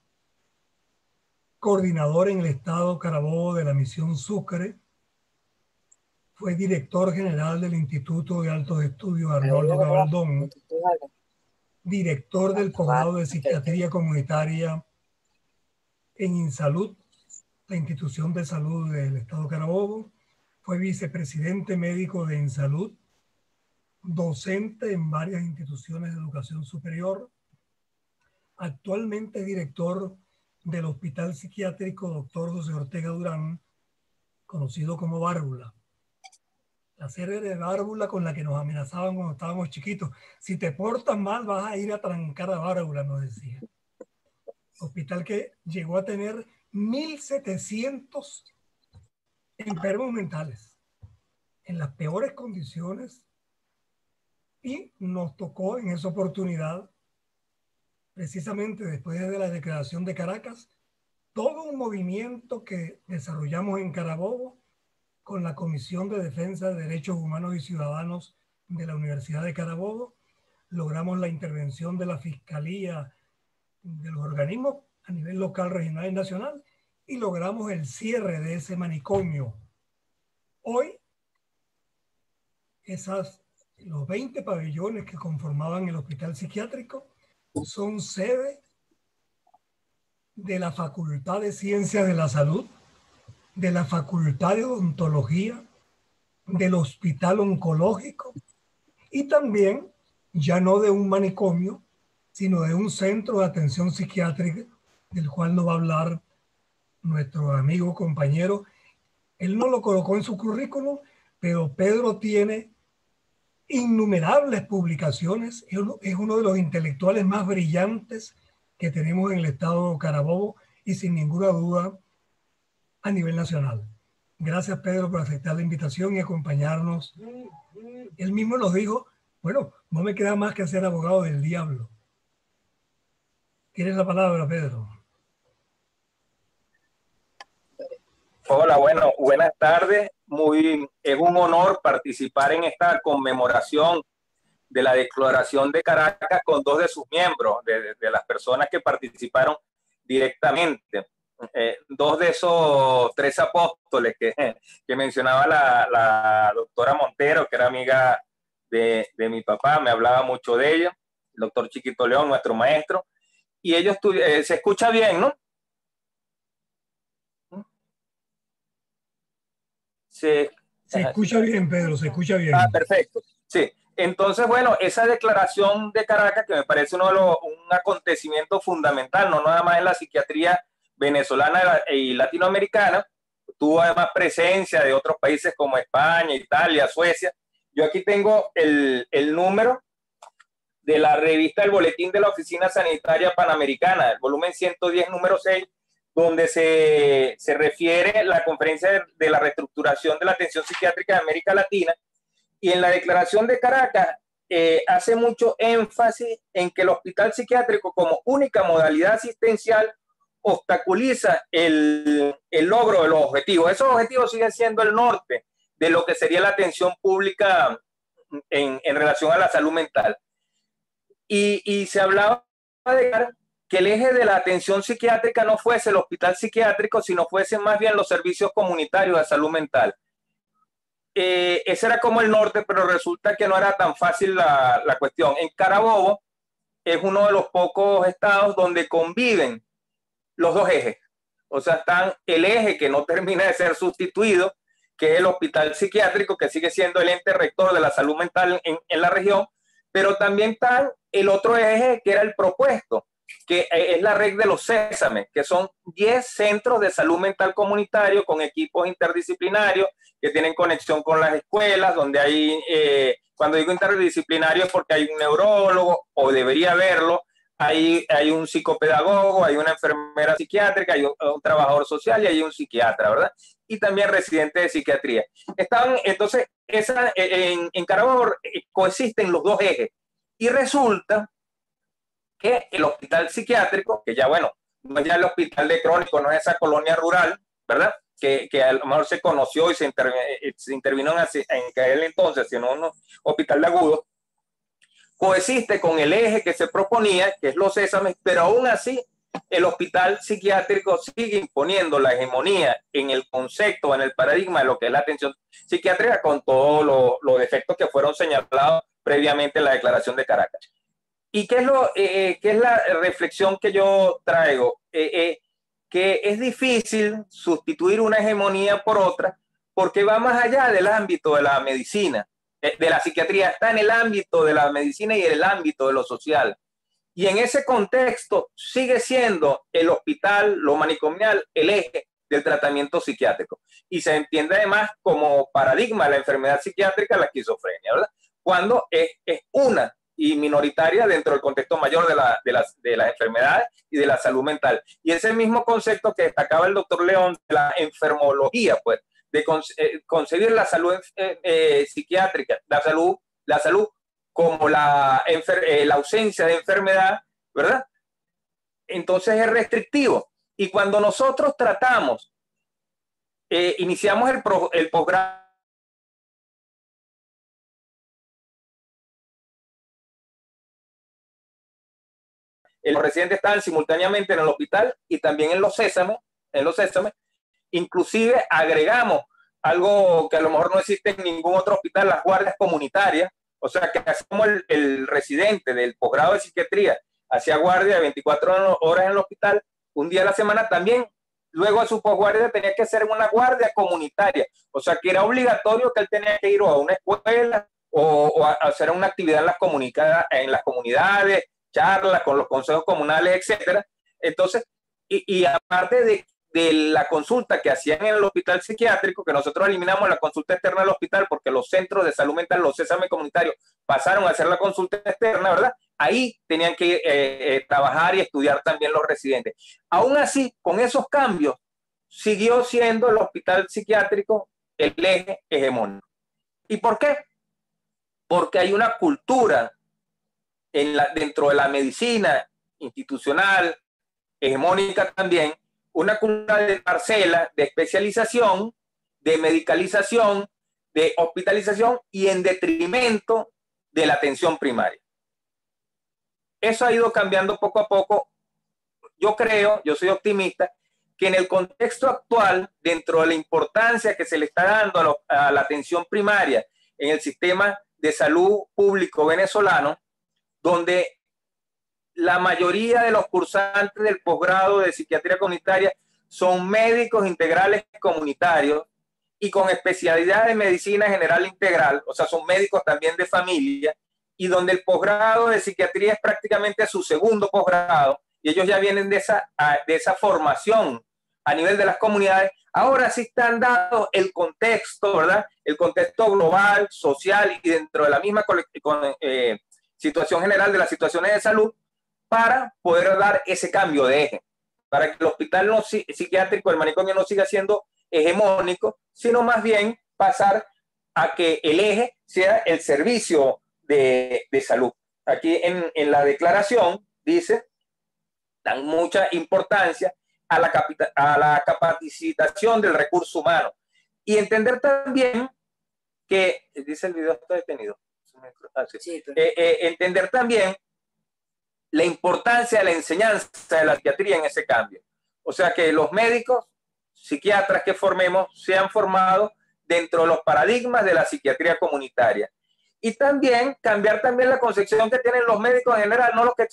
Coordinador en el estado Carabobo de la Misión Sucre. Fue director general del Instituto de Altos Estudios Arnoldo Gabaldón. Director del posgrado de Psiquiatría Comunitaria en Insalud, la institución de salud del estado Carabobo. Fue vicepresidente médico de Insalud, docente en varias instituciones de educación superior. Actualmente es director del Hospital Psiquiátrico Dr. José Ortega Durán, conocido como Bárbula. La serie de Bárbula con la que nos amenazaban cuando estábamos chiquitos. Si te portas mal vas a ir a trancar a Bárbula, nos decía. Hospital que llegó a tener 1.700 enfermos mentales en las peores condiciones, y nos tocó en esa oportunidad, precisamente después de la declaración de Caracas, todo un movimiento que desarrollamos en Carabobo con la Comisión de Defensa de Derechos Humanos y Ciudadanos de la Universidad de Carabobo. Logramos la intervención de la Fiscalía, de los organismos a nivel local, regional y nacional, y logramos el cierre de ese manicomio. Hoy, los 20 pabellones que conformaban el hospital psiquiátrico son sede de la Facultad de Ciencias de la Salud, de la Facultad de Odontología, del Hospital Oncológico, y también, ya no de un manicomio, sino de un centro de atención psiquiátrica, del cual nos va a hablar nuestro amigo, compañero. Él no lo colocó en su currículum, pero Pedro tiene innumerables publicaciones. Es uno de los intelectuales más brillantes que tenemos en el estado Carabobo y sin ninguna duda a nivel nacional. Gracias, Pedro, por aceptar la invitación y acompañarnos. Él mismo nos dijo, bueno, no me queda más que ser abogado del diablo. Tienes la palabra, Pedro. Hola, bueno, buenas tardes. Es un honor participar en esta conmemoración de la Declaración de Caracas con 2 de sus miembros, de las personas que participaron directamente. 2 de esos 3 apóstoles que mencionaba la doctora Montero, que era amiga de mi papá, me hablaba mucho de ella, el doctor Chiquito León, nuestro maestro, y ellos se escucha bien, ¿no? Se escucha bien, Pedro, se escucha bien. Perfecto. Sí. Entonces, bueno, esa declaración de Caracas, que me parece un acontecimiento fundamental, no nada más en la psiquiatría venezolana y latinoamericana, tuvo además presencia de otros países como España, Italia, Suecia. Yo aquí tengo el número de la revista El Boletín de la Oficina Sanitaria Panamericana, el volumen 110, número 6, donde se refiere la conferencia de la reestructuración de la atención psiquiátrica de América Latina, y en la declaración de Caracas hace mucho énfasis en que el hospital psiquiátrico como única modalidad asistencial obstaculiza el logro de los objetivos. Esos objetivos siguen siendo el norte de lo que sería la atención pública en relación a la salud mental. Y se hablaba de que el eje de la atención psiquiátrica no fuese el hospital psiquiátrico, sino fuesen más bien los servicios comunitarios de salud mental. Ese era como el norte, pero resulta que no era tan fácil la cuestión. En Carabobo es uno de los pocos estados donde conviven los dos ejes. O sea, están el eje que no termina de ser sustituido, que es el hospital psiquiátrico, que sigue siendo el ente rector de la salud mental en la región, pero también está el otro eje que era el propuesto, que es la red de los Sésame, que son 10 centros de salud mental comunitario con equipos interdisciplinarios que tienen conexión con las escuelas, donde hay, cuando digo interdisciplinario es porque hay un neurólogo, o debería haberlo, hay un psicopedagogo, hay una enfermera psiquiátrica, hay un trabajador social y hay un psiquiatra, ¿verdad? Y también residentes de psiquiatría. Entonces, en Carabobo coexisten los dos ejes. Y resulta que el hospital psiquiátrico, que ya, bueno, no es ya el hospital de crónico, no es esa colonia rural, ¿verdad? Que a lo mejor se conoció y se intervino en aquel entonces, sino un hospital de agudos, coexiste con el eje que se proponía, que es los Sésames, pero aún así el hospital psiquiátrico sigue imponiendo la hegemonía en el concepto, en el paradigma de lo que es la atención psiquiátrica, con todos los defectos que fueron señalados previamente en la Declaración de Caracas. ¿Y qué es la reflexión que yo traigo? Que es difícil sustituir una hegemonía por otra, porque va más allá del ámbito de la medicina, de la psiquiatría, está en el ámbito de la medicina y en el ámbito de lo social. Y en ese contexto sigue siendo el hospital, lo manicomial, el eje del tratamiento psiquiátrico. Y se entiende además como paradigma de la enfermedad psiquiátrica, la esquizofrenia, ¿verdad? Cuando es una y minoritaria dentro del contexto mayor de las enfermedades y de la salud mental. Y ese mismo concepto que destacaba el doctor León de la enfermología, pues, de concebir la salud psiquiátrica, la salud como la ausencia de enfermedad, ¿verdad? Entonces es restrictivo. Y cuando nosotros tratamos, iniciamos el posgrado, los residentes estaban simultáneamente en el hospital y también en los Sésames, inclusive agregamos algo que a lo mejor no existe en ningún otro hospital, las guardias comunitarias, o sea que así como el residente del posgrado de psiquiatría hacía guardia de 24 horas en el hospital, un día a la semana también, luego de su posguardia tenía que hacer una guardia comunitaria, o sea que era obligatorio que él tenía que ir a una escuela o a hacer una actividad en las comunidades, charlas con los consejos comunales, etcétera. Entonces, y aparte de la consulta que hacían en el hospital psiquiátrico, que nosotros eliminamos la consulta externa del hospital porque los centros de salud mental, los Sésame comunitarios, pasaron a hacer la consulta externa, ¿verdad? Ahí tenían que trabajar y estudiar también los residentes. Aún así, con esos cambios, siguió siendo el hospital psiquiátrico el eje hegemónico. ¿Y por qué? Porque hay una cultura dentro de la medicina institucional, hegemónica también, una cultura de parcela, de especialización, de medicalización, de hospitalización y en detrimento de la atención primaria. Eso ha ido cambiando poco a poco. Yo soy optimista, que en el contexto actual, dentro de la importancia que se le está dando a la atención primaria en el sistema de salud público venezolano, donde la mayoría de los cursantes del posgrado de psiquiatría comunitaria son médicos integrales comunitarios y con especialidad de medicina general integral, o sea, son médicos también de familia, y donde el posgrado de psiquiatría es prácticamente su segundo posgrado, y ellos ya vienen de esa formación a nivel de las comunidades. Ahora sí están dando el contexto, ¿verdad? El contexto global, social y dentro de la misma situación general de las situaciones de salud para poder dar ese cambio de eje, para que el hospital psiquiátrico, el manicomio no siga siendo hegemónico, sino más bien pasar a que el eje sea el servicio de salud. Aquí en la declaración dice, dan mucha importancia a la capacitación del recurso humano y entender también que, dice el video está detenido, entender también la importancia de la enseñanza de la psiquiatría en ese cambio. O sea, que los médicos, psiquiatras que formemos, sean formados dentro de los paradigmas de la psiquiatría comunitaria. Y también cambiar también la concepción que tienen los médicos en general, no los que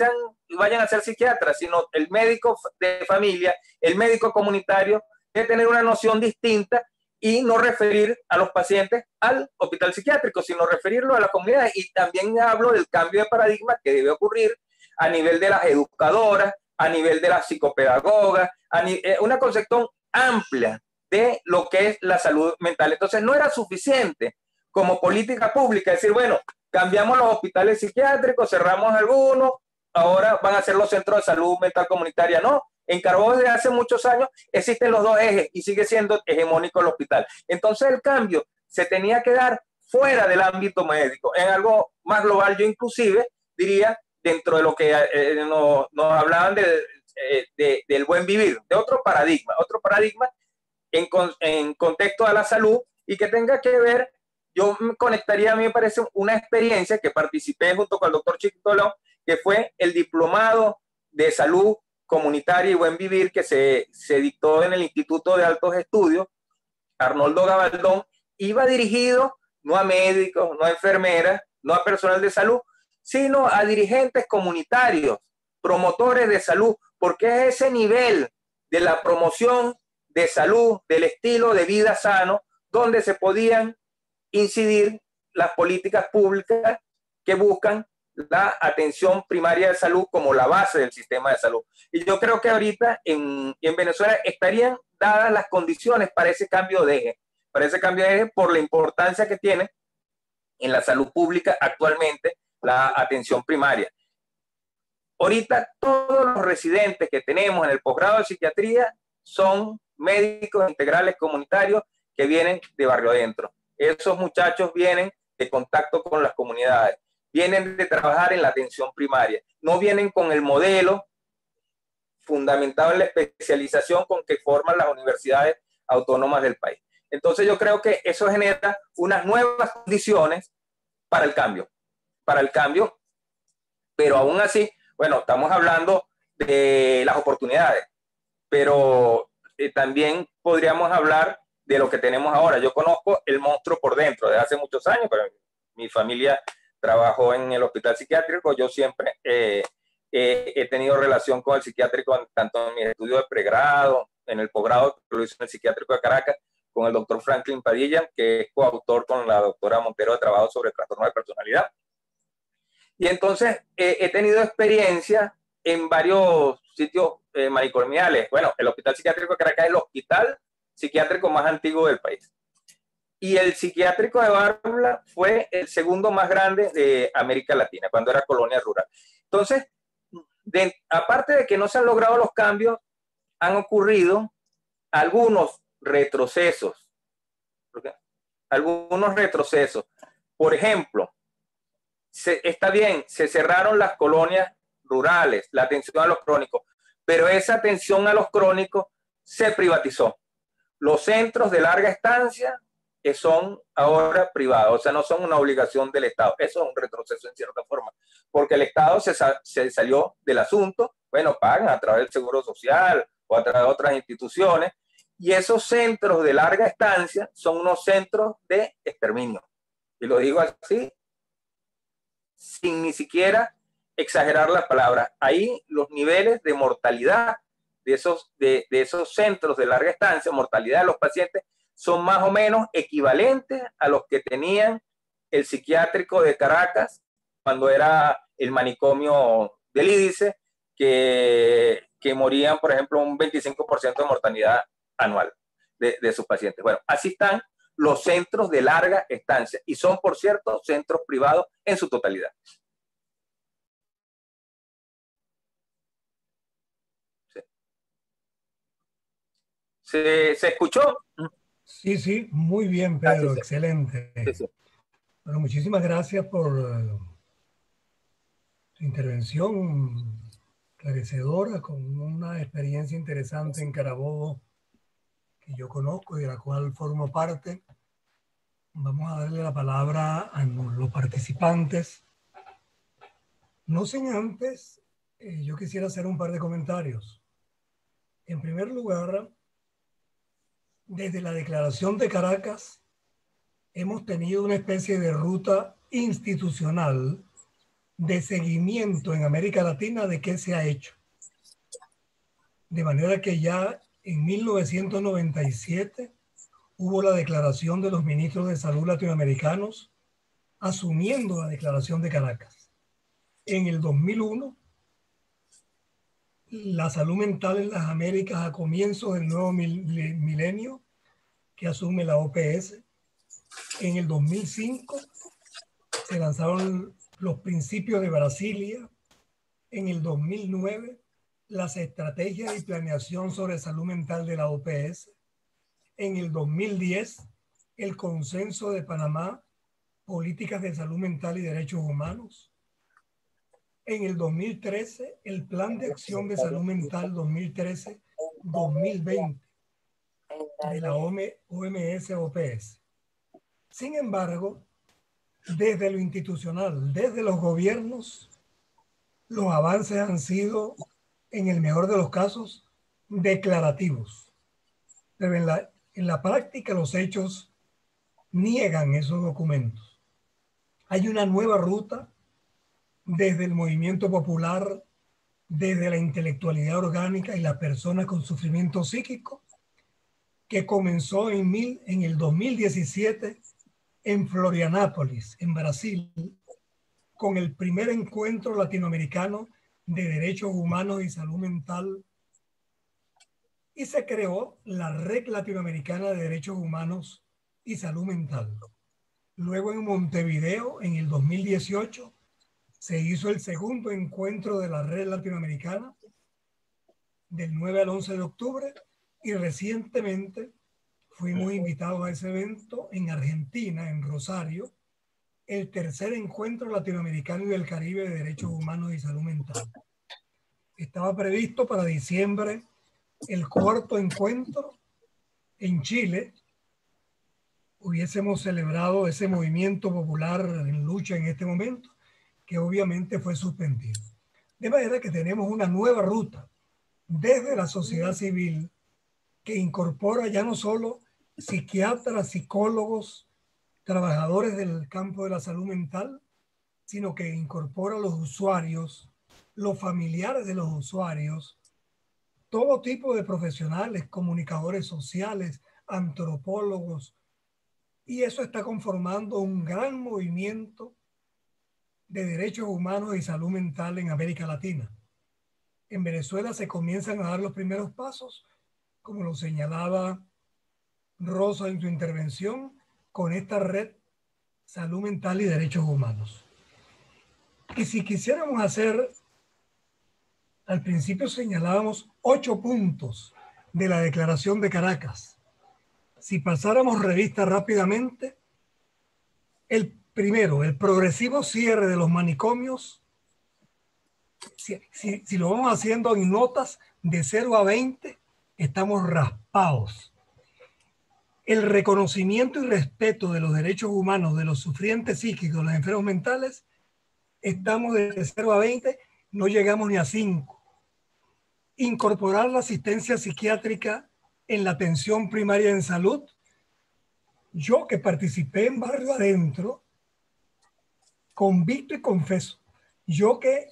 vayan a ser psiquiatras, sino el médico de familia, el médico comunitario, debe tener una noción distinta y no referir a los pacientes al hospital psiquiátrico, sino referirlo a la comunidad. Y también hablo del cambio de paradigma que debe ocurrir a nivel de las educadoras, a nivel de las psicopedagogas, una concepción amplia de lo que es la salud mental. Entonces no era suficiente como política pública decir, bueno, cambiamos los hospitales psiquiátricos, cerramos algunos, ahora van a ser los centros de salud mental comunitaria. No, en Carabobo desde hace muchos años existen los dos ejes y sigue siendo hegemónico el hospital. Entonces el cambio se tenía que dar fuera del ámbito médico, en algo más global. Yo inclusive diría, dentro de lo que nos hablaban del buen vivir, de otro paradigma en contexto a la salud y que tenga que ver, yo me conectaría, a mí me parece una experiencia que participé junto con el doctor Chiquitolón, que fue el diplomado de salud comunitaria y buen vivir que se dictó en el Instituto de Altos Estudios, Arnoldo Gabaldón. Iba dirigido no a médicos, no a enfermeras, no a personal de salud, sino a dirigentes comunitarios, promotores de salud, porque es ese nivel de la promoción de salud, del estilo de vida sano, donde se podían incidir las políticas públicas que buscan la atención primaria de salud como la base del sistema de salud. Y yo creo que ahorita en Venezuela estarían dadas las condiciones para ese cambio de eje, por la importancia que tiene en la salud pública actualmente la atención primaria. Ahorita todos los residentes que tenemos en el posgrado de psiquiatría son médicos integrales comunitarios que vienen de barrio adentro. Esos muchachos vienen de contacto con las comunidades, vienen de trabajar en la atención primaria, no vienen con el modelo fundamentado en la especialización con que forman las universidades autónomas del país. Entonces yo creo que eso genera unas nuevas condiciones para el cambio, pero aún así, bueno, estamos hablando de las oportunidades, pero también podríamos hablar de lo que tenemos ahora. Yo conozco el monstruo por dentro desde hace muchos años, pero mi familia trabajó en el hospital psiquiátrico. Yo siempre he tenido relación con el psiquiátrico, tanto en mis estudios de pregrado, en el posgrado, que lo hice en el psiquiátrico de Caracas, con el doctor Franklin Padilla, que es coautor con la doctora Montero de trabajo sobre trastorno de personalidad. Y entonces he tenido experiencia en varios sitios manicomiales. Bueno, el Hospital Psiquiátrico de Caracas es el hospital psiquiátrico más antiguo del país. Y el psiquiátrico de Bárbara fue el segundo más grande de América Latina, cuando era colonia rural. Entonces, aparte de que no se han logrado los cambios, han ocurrido algunos retrocesos. Por ejemplo, está bien, se cerraron las colonias rurales, la atención a los crónicos, pero esa atención a los crónicos se privatizó. Los centros de larga estancia son ahora privados, o sea, no son una obligación del Estado. Eso es un retroceso en cierta forma, porque el Estado se salió del asunto. Bueno, pagan a través del Seguro Social o a través de otras instituciones, y esos centros de larga estancia son unos centros de exterminio. Y lo digo así, sin ni siquiera exagerar las palabras. Ahí los niveles de mortalidad de esos centros de larga estancia, mortalidad de los pacientes, son más o menos equivalentes a los que tenían el psiquiátrico de Caracas cuando era el manicomio del IDICE, que morían, por ejemplo, un 25% de mortalidad anual de sus pacientes. Bueno, así están los centros de larga estancia y son, por cierto, centros privados en su totalidad. ¿Se escuchó? Sí, sí, muy bien, Pedro, Sí. excelente. Sí. Bueno, muchísimas gracias por su intervención esclarecedora, con una experiencia interesante en Carabobo que yo conozco y de la cual formo parte. Vamos a darle la palabra a los participantes. No sin antes, yo quisiera hacer un par de comentarios. En primer lugar, desde la Declaración de Caracas, hemos tenido una especie de ruta institucional de seguimiento en América Latina de qué se ha hecho. De manera que ya en 1997 hubo la declaración de los ministros de salud latinoamericanos asumiendo la Declaración de Caracas. En el 2001, la salud mental en las Américas a comienzos del nuevo milenio, que asume la OPS. En el 2005 se lanzaron los principios de Brasilia. En el 2009, las estrategias y planeación sobre salud mental de la OPS. En el 2010, el consenso de Panamá, políticas de salud mental y derechos humanos. En el 2013, el Plan de Acción de Salud Mental 2013-2020 de la OMS-OPS. Sin embargo, desde lo institucional, desde los gobiernos, los avances han sido, en el mejor de los casos, declarativos. Pero en la práctica los hechos niegan esos documentos. Hay una nueva ruta desde el movimiento popular, desde la intelectualidad orgánica y las personas con sufrimiento psíquico, que comenzó en el 2017 en Florianápolis, en Brasil, con el primer encuentro latinoamericano de derechos humanos y salud mental, y se creó la Red Latinoamericana de Derechos Humanos y Salud Mental. Luego en Montevideo, en el 2018, se hizo el segundo encuentro de la Red Latinoamericana del 9 al 11 de octubre, y recientemente fuimos invitados a ese evento en Argentina, en Rosario, el tercer encuentro latinoamericano y del Caribe de derechos humanos y salud mental. Estaba previsto para diciembre el cuarto encuentro en Chile. Hubiésemos celebrado ese movimiento popular en lucha en este momento, que obviamente fue suspendido. De manera que tenemos una nueva ruta desde la sociedad civil que incorpora ya no solo psiquiatras, psicólogos, trabajadores del campo de la salud mental, sino que incorpora a los usuarios, los familiares de los usuarios, todo tipo de profesionales, comunicadores sociales, antropólogos, y eso está conformando un gran movimiento de derechos humanos y salud mental en América Latina. En Venezuela se comienzan a dar los primeros pasos, como lo señalaba Rosa en su intervención, con esta red Salud Mental y Derechos Humanos. Y si quisiéramos hacer, al principio señalábamos 8 puntos de la Declaración de Caracas. Si pasáramos revista rápidamente, el primero, el progresivo cierre de los manicomios. Si lo vamos haciendo en notas de 0 a 20, estamos raspados. El reconocimiento y respeto de los derechos humanos de los sufrientes psíquicos, los enfermos mentales, estamos de 0 a 20, no llegamos ni a 5. Incorporar la asistencia psiquiátrica en la atención primaria en salud. Yo, que participé en Barrio Adentro, convicto y confeso, yo que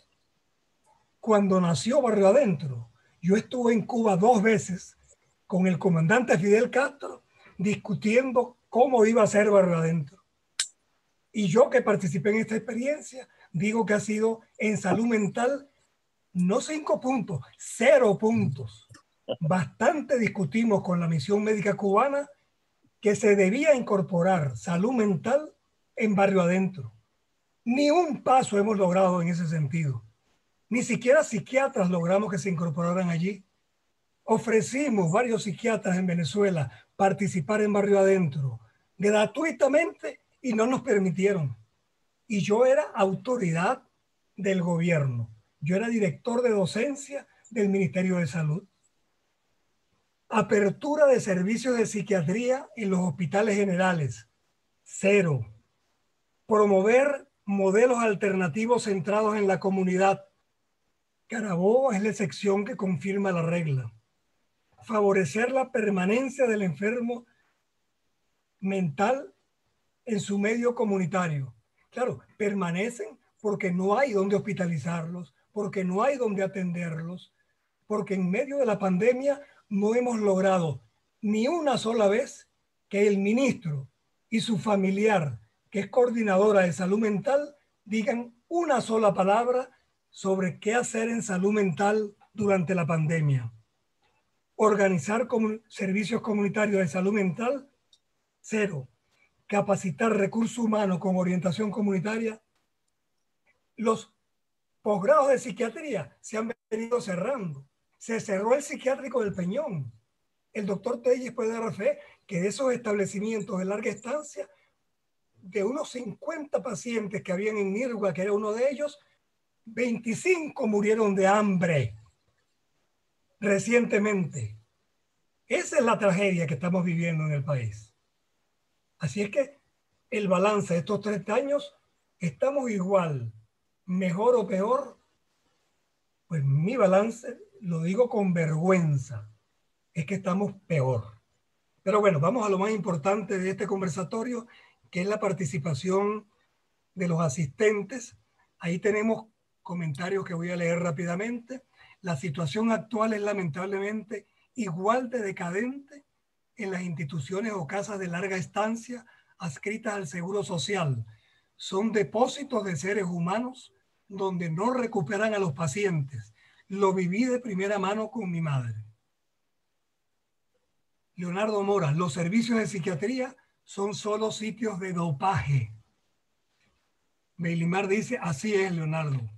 cuando nació Barrio Adentro, yo estuve en Cuba 2 veces con el comandante Fidel Castro discutiendo cómo iba a ser Barrio Adentro. Y yo, que participé en esta experiencia, digo que ha sido en salud mental no 5 puntos, 0 puntos. Bastante discutimos con la misión médica cubana que se debía incorporar salud mental en Barrio Adentro. Ni un paso hemos logrado en ese sentido. Ni siquiera psiquiatras logramos que se incorporaran allí. Ofrecimos varios psiquiatras en Venezuela participar en Barrio Adentro gratuitamente y no nos permitieron. Y yo era autoridad del gobierno. Yo era director de docencia del Ministerio de Salud. Apertura de servicios de psiquiatría en los hospitales generales. 0. Promover modelos alternativos centrados en la comunidad. Carabobo es la excepción que confirma la regla. Favorecer la permanencia del enfermo mental en su medio comunitario. Claro, permanecen porque no hay donde hospitalizarlos, porque no hay donde atenderlos, porque en medio de la pandemia no hemos logrado ni una sola vez que el ministro y su familiar, que es coordinadora de salud mental, digan una sola palabra sobre qué hacer en salud mental durante la pandemia. Organizar servicios comunitarios de salud mental, 0. Capacitar recursos humanos con orientación comunitaria. Los posgrados de psiquiatría se han venido cerrando. Se cerró el psiquiátrico del Peñón. El doctor Telles puede dar fe que de esos establecimientos de larga estancia, de unos 50 pacientes que habían en Nirgua, que era uno de ellos, 25 murieron de hambre recientemente. Esa es la tragedia que estamos viviendo en el país. Así es que el balance de estos 30 años, ¿estamos igual, mejor o peor? Pues mi balance, lo digo con vergüenza, es que estamos peor. Pero bueno, vamos a lo más importante de este conversatorio, que es la participación de los asistentes. Ahí tenemos comentarios que voy a leer rápidamente. La situación actual es lamentablemente igual de decadente en las instituciones o casas de larga estancia adscritas al Seguro Social. Son depósitos de seres humanos donde no recuperan a los pacientes. Lo viví de primera mano con mi madre. Leonardo Mora, los servicios de psiquiatría son solo sitios de dopaje. Beilimar dice, así es, Leonardo.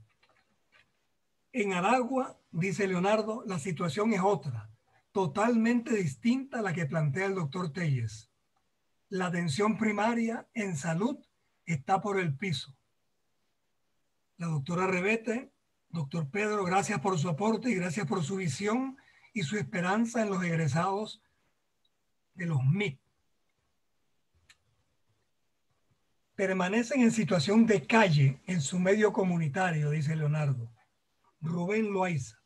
En Aragua, dice Leonardo, la situación es otra, totalmente distinta a la que plantea el doctor Telles. La atención primaria en salud está por el piso. La doctora Revete, doctor Pedro, gracias por su aporte y gracias por su visión y su esperanza en los egresados de los MIC. Permanecen en situación de calle en su medio comunitario, dice Leonardo. Rubén Loaiza.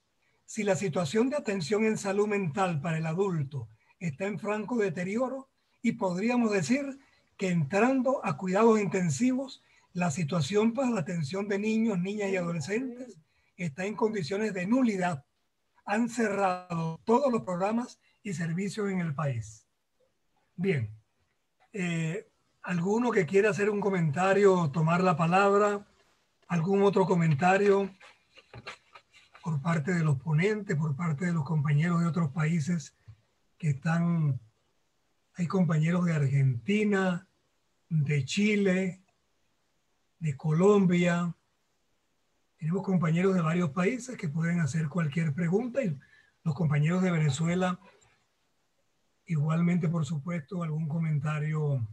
Si la situación de atención en salud mental para el adulto está en franco deterioro, y podríamos decir que entrando a cuidados intensivos, la situación para la atención de niños, niñas y adolescentes está en condiciones de nulidad. Han cerrado todos los programas y servicios en el país. Bien, ¿alguno que quiera hacer un comentario, tomar la palabra? ¿Algún otro comentario por parte de los ponentes, por parte de los compañeros de otros países que están? Hay compañeros de Argentina, de Chile, de Colombia. Tenemos compañeros de varios países que pueden hacer cualquier pregunta y los compañeros de Venezuela igualmente, por supuesto, algún comentario.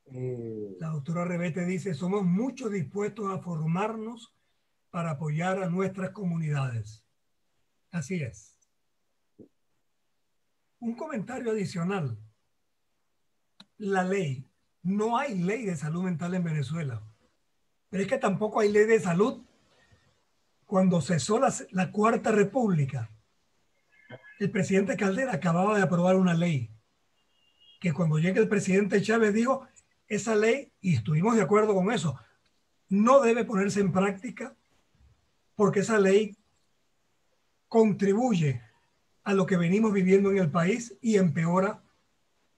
La doctora Revete dice, somos muchos dispuestos a formarnos para apoyar a nuestras comunidades. Así es. Un comentario adicional. La ley. No hay ley de salud mental en Venezuela. Pero es que tampoco hay ley de salud cuando cesó la Cuarta República. El presidente Caldera acababa de aprobar una ley que cuando llegue el presidente Chávez dijo, esa ley, y estuvimos de acuerdo con eso, no debe ponerse en práctica porque esa ley contribuye a lo que venimos viviendo en el país y empeora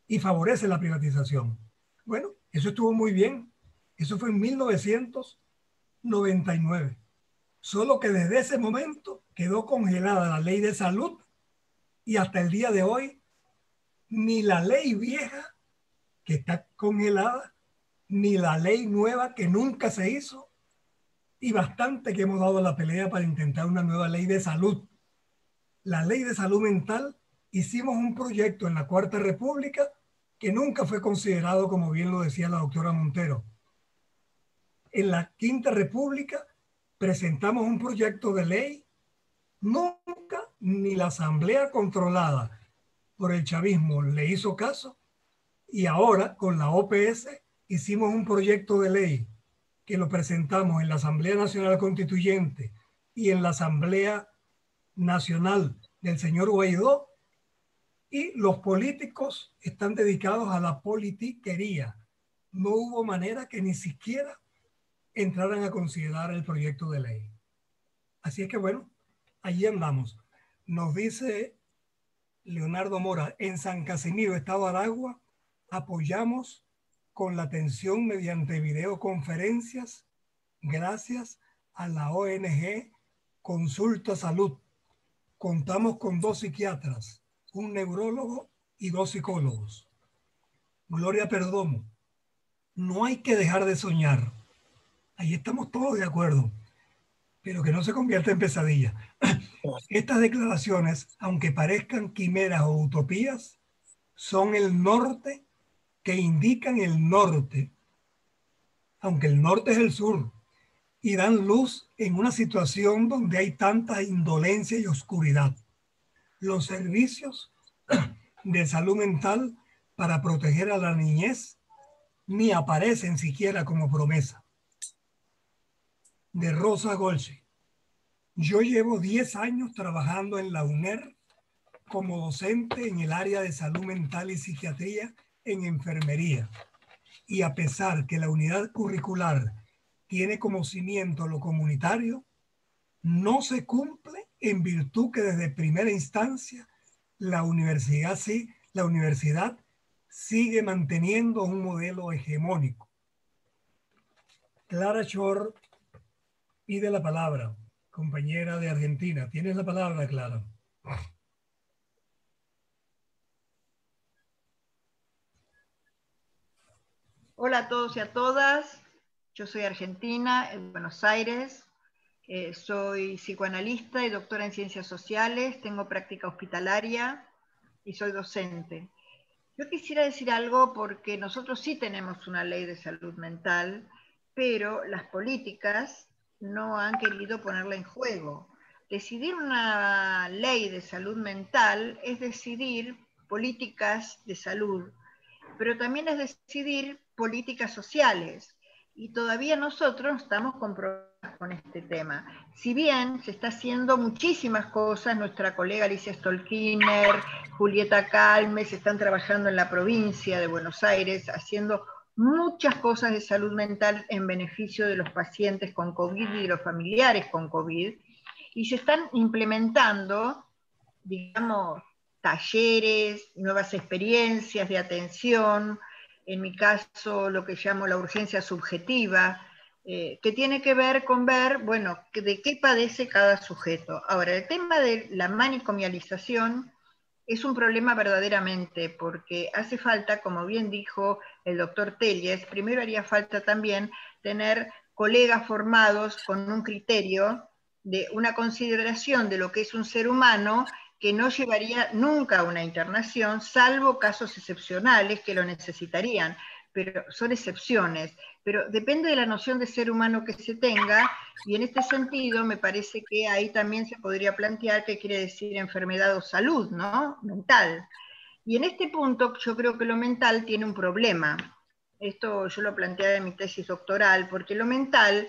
y favorece la privatización. Bueno, eso estuvo muy bien. Eso fue en 1999. Solo que desde ese momento quedó congelada la ley de salud y hasta el día de hoy ni la ley vieja, que está congelada, ni la ley nueva, que nunca se hizo, y bastante que hemos dado la pelea para intentar una nueva ley de salud. La ley de salud mental, hicimos un proyecto en la Cuarta República que nunca fue considerado, como bien lo decía la doctora Montero. En la Quinta República presentamos un proyecto de ley, nunca ni la asamblea controlada por el chavismo le hizo caso, y ahora con la OPS hicimos un proyecto de ley que lo presentamos en la Asamblea Nacional Constituyente y en la Asamblea Nacional del señor Guaidó, y los políticos están dedicados a la politiquería. No hubo manera que ni siquiera entraran a considerar el proyecto de ley. Así es que bueno, allí andamos. Nos dice Leonardo Mora, en San Casimiro, Estado Aragua, apoyamos con la atención mediante videoconferencias gracias a la ONG Consulta Salud. Contamos con 2 psiquiatras, un neurólogo y 2 psicólogos. Gloria Perdomo, no hay que dejar de soñar. Ahí estamos todos de acuerdo, pero que no se convierta en pesadilla. Estas declaraciones, aunque parezcan quimeras o utopías, son el norte que indican el norte, aunque el norte es el sur, y dan luz en una situación donde hay tanta indolencia y oscuridad. Los servicios de salud mental para proteger a la niñez ni aparecen siquiera como promesa. De Rosa Golche. Yo llevo 10 años trabajando en la UNER como docente en el área de salud mental y psiquiatría en enfermería. Y a pesar que la unidad curricular tiene como cimiento lo comunitario, no se cumple en virtud que desde primera instancia la universidad sigue manteniendo un modelo hegemónico. Clara Chor pide la palabra, compañera de Argentina. Tienes la palabra, Clara. Hola a todos y a todas. Yo soy argentina, en Buenos Aires. Soy psicoanalista y doctora en ciencias sociales. Tengo práctica hospitalaria y soy docente. Yo quisiera decir algo porque nosotros sí tenemos una ley de salud mental, pero las políticas no han querido ponerla en juego. Decidir una ley de salud mental es decidir políticas de salud, pero también es decidir políticas sociales. Y todavía nosotros no estamos comprobados con este tema. Si bien se está haciendo muchísimas cosas, nuestra colega Alicia Stolkiner, Julieta Calmes, están trabajando en la provincia de Buenos Aires, haciendo muchas cosas de salud mental en beneficio de los pacientes con COVID y de los familiares con COVID, y se están implementando, digamos, talleres, nuevas experiencias de atención, en mi caso lo que llamo la urgencia subjetiva, que tiene que ver con ver, bueno, de qué padece cada sujeto. Ahora, el tema de la manicomialización es un problema verdaderamente, porque hace falta, como bien dijo el doctor Telles, primero haría falta también tener colegas formados con un criterio de una consideración de lo que es un ser humano que no llevaría nunca a una internación, salvo casos excepcionales que lo necesitarían, pero son excepciones. Pero depende de la noción de ser humano que se tenga, y en este sentido me parece que ahí también se podría plantear qué quiere decir enfermedad o salud, ¿no? Mental. Y en este punto yo creo que lo mental tiene un problema. Esto yo lo planteé en mi tesis doctoral, porque lo mental,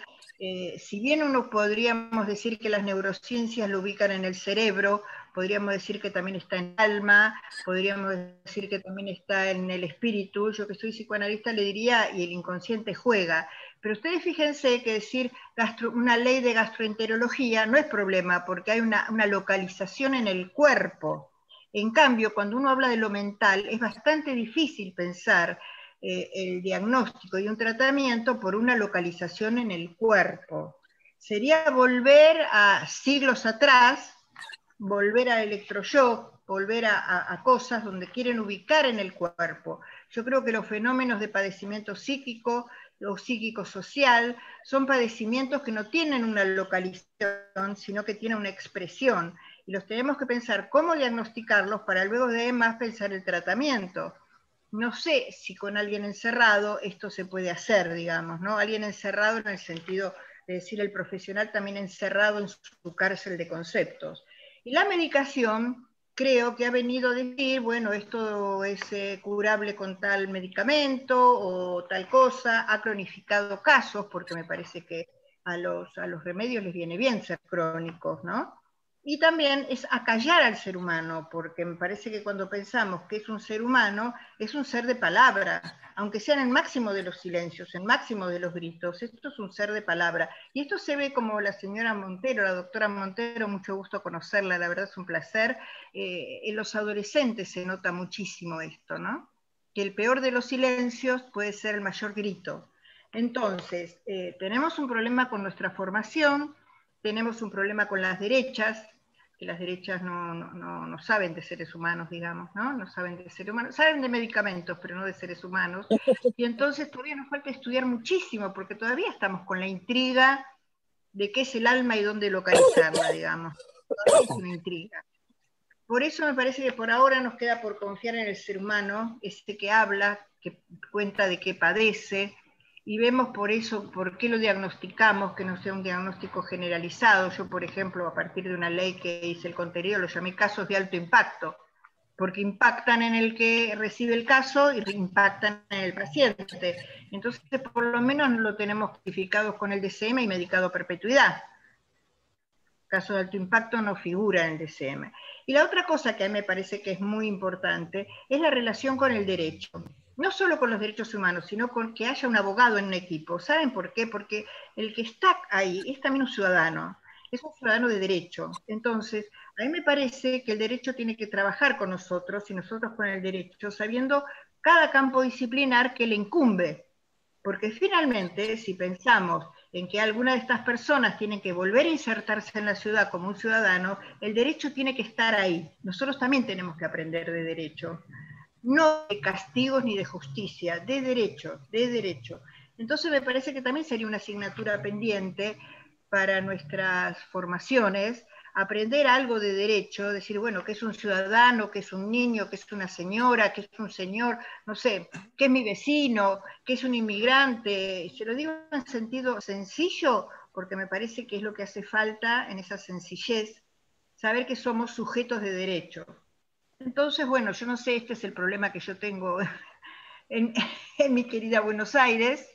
si bien uno podríamos decir que las neurociencias lo ubican en el cerebro, podríamos decir que también está en el alma, podríamos decir que también está en el espíritu. Yo que soy psicoanalista le diría, y el inconsciente juega. Pero ustedes fíjense que decir una ley de gastroenterología no es problema, porque hay una localización en el cuerpo. En cambio, cuando uno habla de lo mental, es bastante difícil pensar el diagnóstico y un tratamiento por una localización en el cuerpo. Sería volver a siglos atrás, volver al electroshock, volver a cosas donde quieren ubicar en el cuerpo. Yo creo que los fenómenos de padecimiento psíquico o psíquico-social, son padecimientos que no tienen una localización, sino que tienen una expresión. Y los tenemos que pensar cómo diagnosticarlos para luego de más pensar el tratamiento. No sé si con alguien encerrado esto se puede hacer, digamos, ¿no? Alguien encerrado en el sentido de decir el profesional también encerrado en su cárcel de conceptos. Y la medicación creo que ha venido a decir, bueno, esto es curable con tal medicamento o tal cosa, ha cronificado casos, porque me parece que a los remedios les viene bien ser crónicos, ¿no? Y también es acallar al ser humano, porque me parece que cuando pensamos que es un ser humano, es un ser de palabra, aunque sea en el máximo de los silencios, en el máximo de los gritos, esto es un ser de palabra. Y esto se ve como la señora Montero, la doctora Montero, mucho gusto conocerla, la verdad es un placer. En los adolescentes se nota muchísimo esto, ¿no? Que el peor de los silencios puede ser el mayor grito. Entonces, tenemos un problema con nuestra formación, tenemos un problema con las derechas, que las derechas no saben de seres humanos, digamos, ¿no? No saben de seres humanos, saben de medicamentos, pero no de seres humanos. Y entonces todavía nos falta estudiar muchísimo, porque todavía estamos con la intriga de qué es el alma y dónde localizarla, digamos. Todavía es una intriga. Por eso me parece que por ahora nos queda por confiar en el ser humano, ese que habla, que cuenta de qué padece, y vemos por eso, por qué lo diagnosticamos, que no sea un diagnóstico generalizado. Yo, por ejemplo, a partir de una ley que hice el contenido, lo llamé casos de alto impacto, porque impactan en el que recibe el caso y impactan en el paciente. Entonces, por lo menos lo tenemos clasificados con el DCM y medicado a perpetuidad. Caso de alto impacto no figura en el DCM. Y la otra cosa que a mí me parece que es muy importante es la relación con el derecho. No solo con los derechos humanos, sino con que haya un abogado en un equipo. ¿Saben por qué? Porque el que está ahí es también un ciudadano, es un ciudadano de derecho. Entonces, a mí me parece que el derecho tiene que trabajar con nosotros y nosotros con el derecho, sabiendo cada campo disciplinar que le incumbe. Porque finalmente, si pensamos en que alguna de estas personas tienen que volver a insertarse en la ciudad como un ciudadano, el derecho tiene que estar ahí. Nosotros también tenemos que aprender de derecho. No de castigos ni de justicia, de derecho, de derecho. Entonces me parece que también sería una asignatura pendiente para nuestras formaciones, aprender algo de derecho, decir, bueno, que es un ciudadano, que es un niño, que es una señora, que es un señor, no sé, que es mi vecino, que es un inmigrante. Se lo digo en sentido sencillo, porque me parece que es lo que hace falta en esa sencillez, saber que somos sujetos de derecho. Entonces, bueno, yo no sé, este es el problema que yo tengo en mi querida Buenos Aires.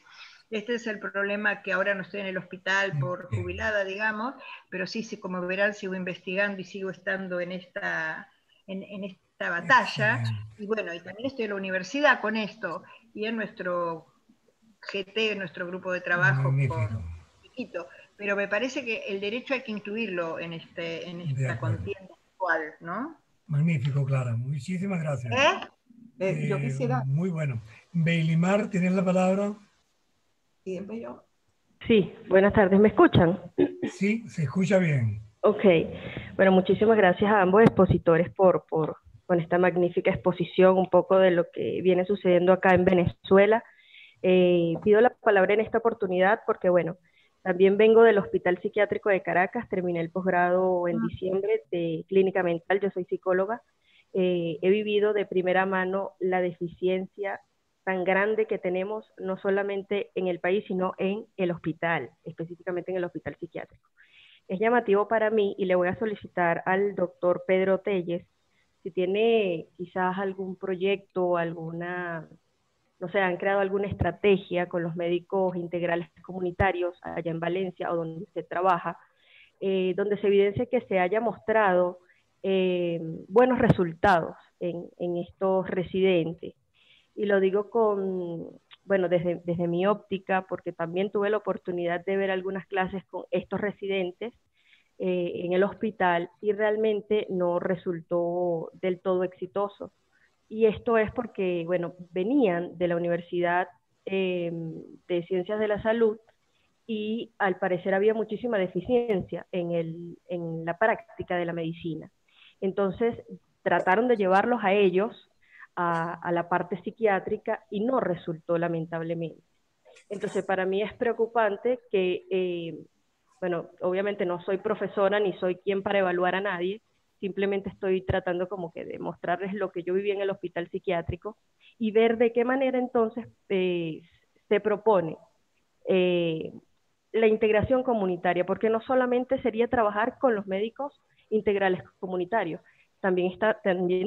Este es el problema, que ahora no estoy en el hospital por jubilada, digamos, pero sí, como verán, sigo investigando y sigo estando en esta batalla. Y bueno, y también estoy en la universidad con esto, y en nuestro GT, en nuestro grupo de trabajo, chiquito. Pero me parece que el derecho hay que incluirlo en esta contienda actual, ¿no? Magnífico, Clara. Muchísimas gracias. Yo quisiera... Muy bueno. Beilimar, ¿tienes la palabra? Siempre yo. Sí, buenas tardes. ¿Me escuchan? Sí, se escucha bien. Ok. Bueno, muchísimas gracias a ambos expositores con esta magnífica exposición, un poco de lo que viene sucediendo acá en Venezuela. Pido la palabra en esta oportunidad porque, bueno, también vengo del Hospital Psiquiátrico de Caracas, terminé el posgrado en diciembre de clínica mental, yo soy psicóloga. He vivido de primera mano la deficiencia tan grande que tenemos, no solamente en el país, sino en el hospital, específicamente en el hospital psiquiátrico. Es llamativo para mí y le voy a solicitar al doctor Pedro Telles si tiene quizás algún proyecto, alguna, no sé, han creado alguna estrategia con los médicos integrales comunitarios allá en Valencia o donde usted trabaja, donde se evidencia que se haya mostrado buenos resultados en estos residentes. Y lo digo bueno, desde mi óptica, porque también tuve la oportunidad de ver algunas clases con estos residentes en el hospital y realmente no resultó del todo exitoso. Y esto es porque, bueno, venían de la Universidad de Ciencias de la Salud y al parecer había muchísima deficiencia en la práctica de la medicina. Entonces trataron de llevarlos a ellos a la parte psiquiátrica y no resultó, lamentablemente. Entonces, para mí es preocupante que, bueno, obviamente no soy profesora ni soy quien para evaluar a nadie, simplemente estoy tratando como que de mostrarles lo que yo viví en el hospital psiquiátrico y ver de qué manera entonces se propone la integración comunitaria, porque no solamente sería trabajar con los médicos integrales comunitarios, también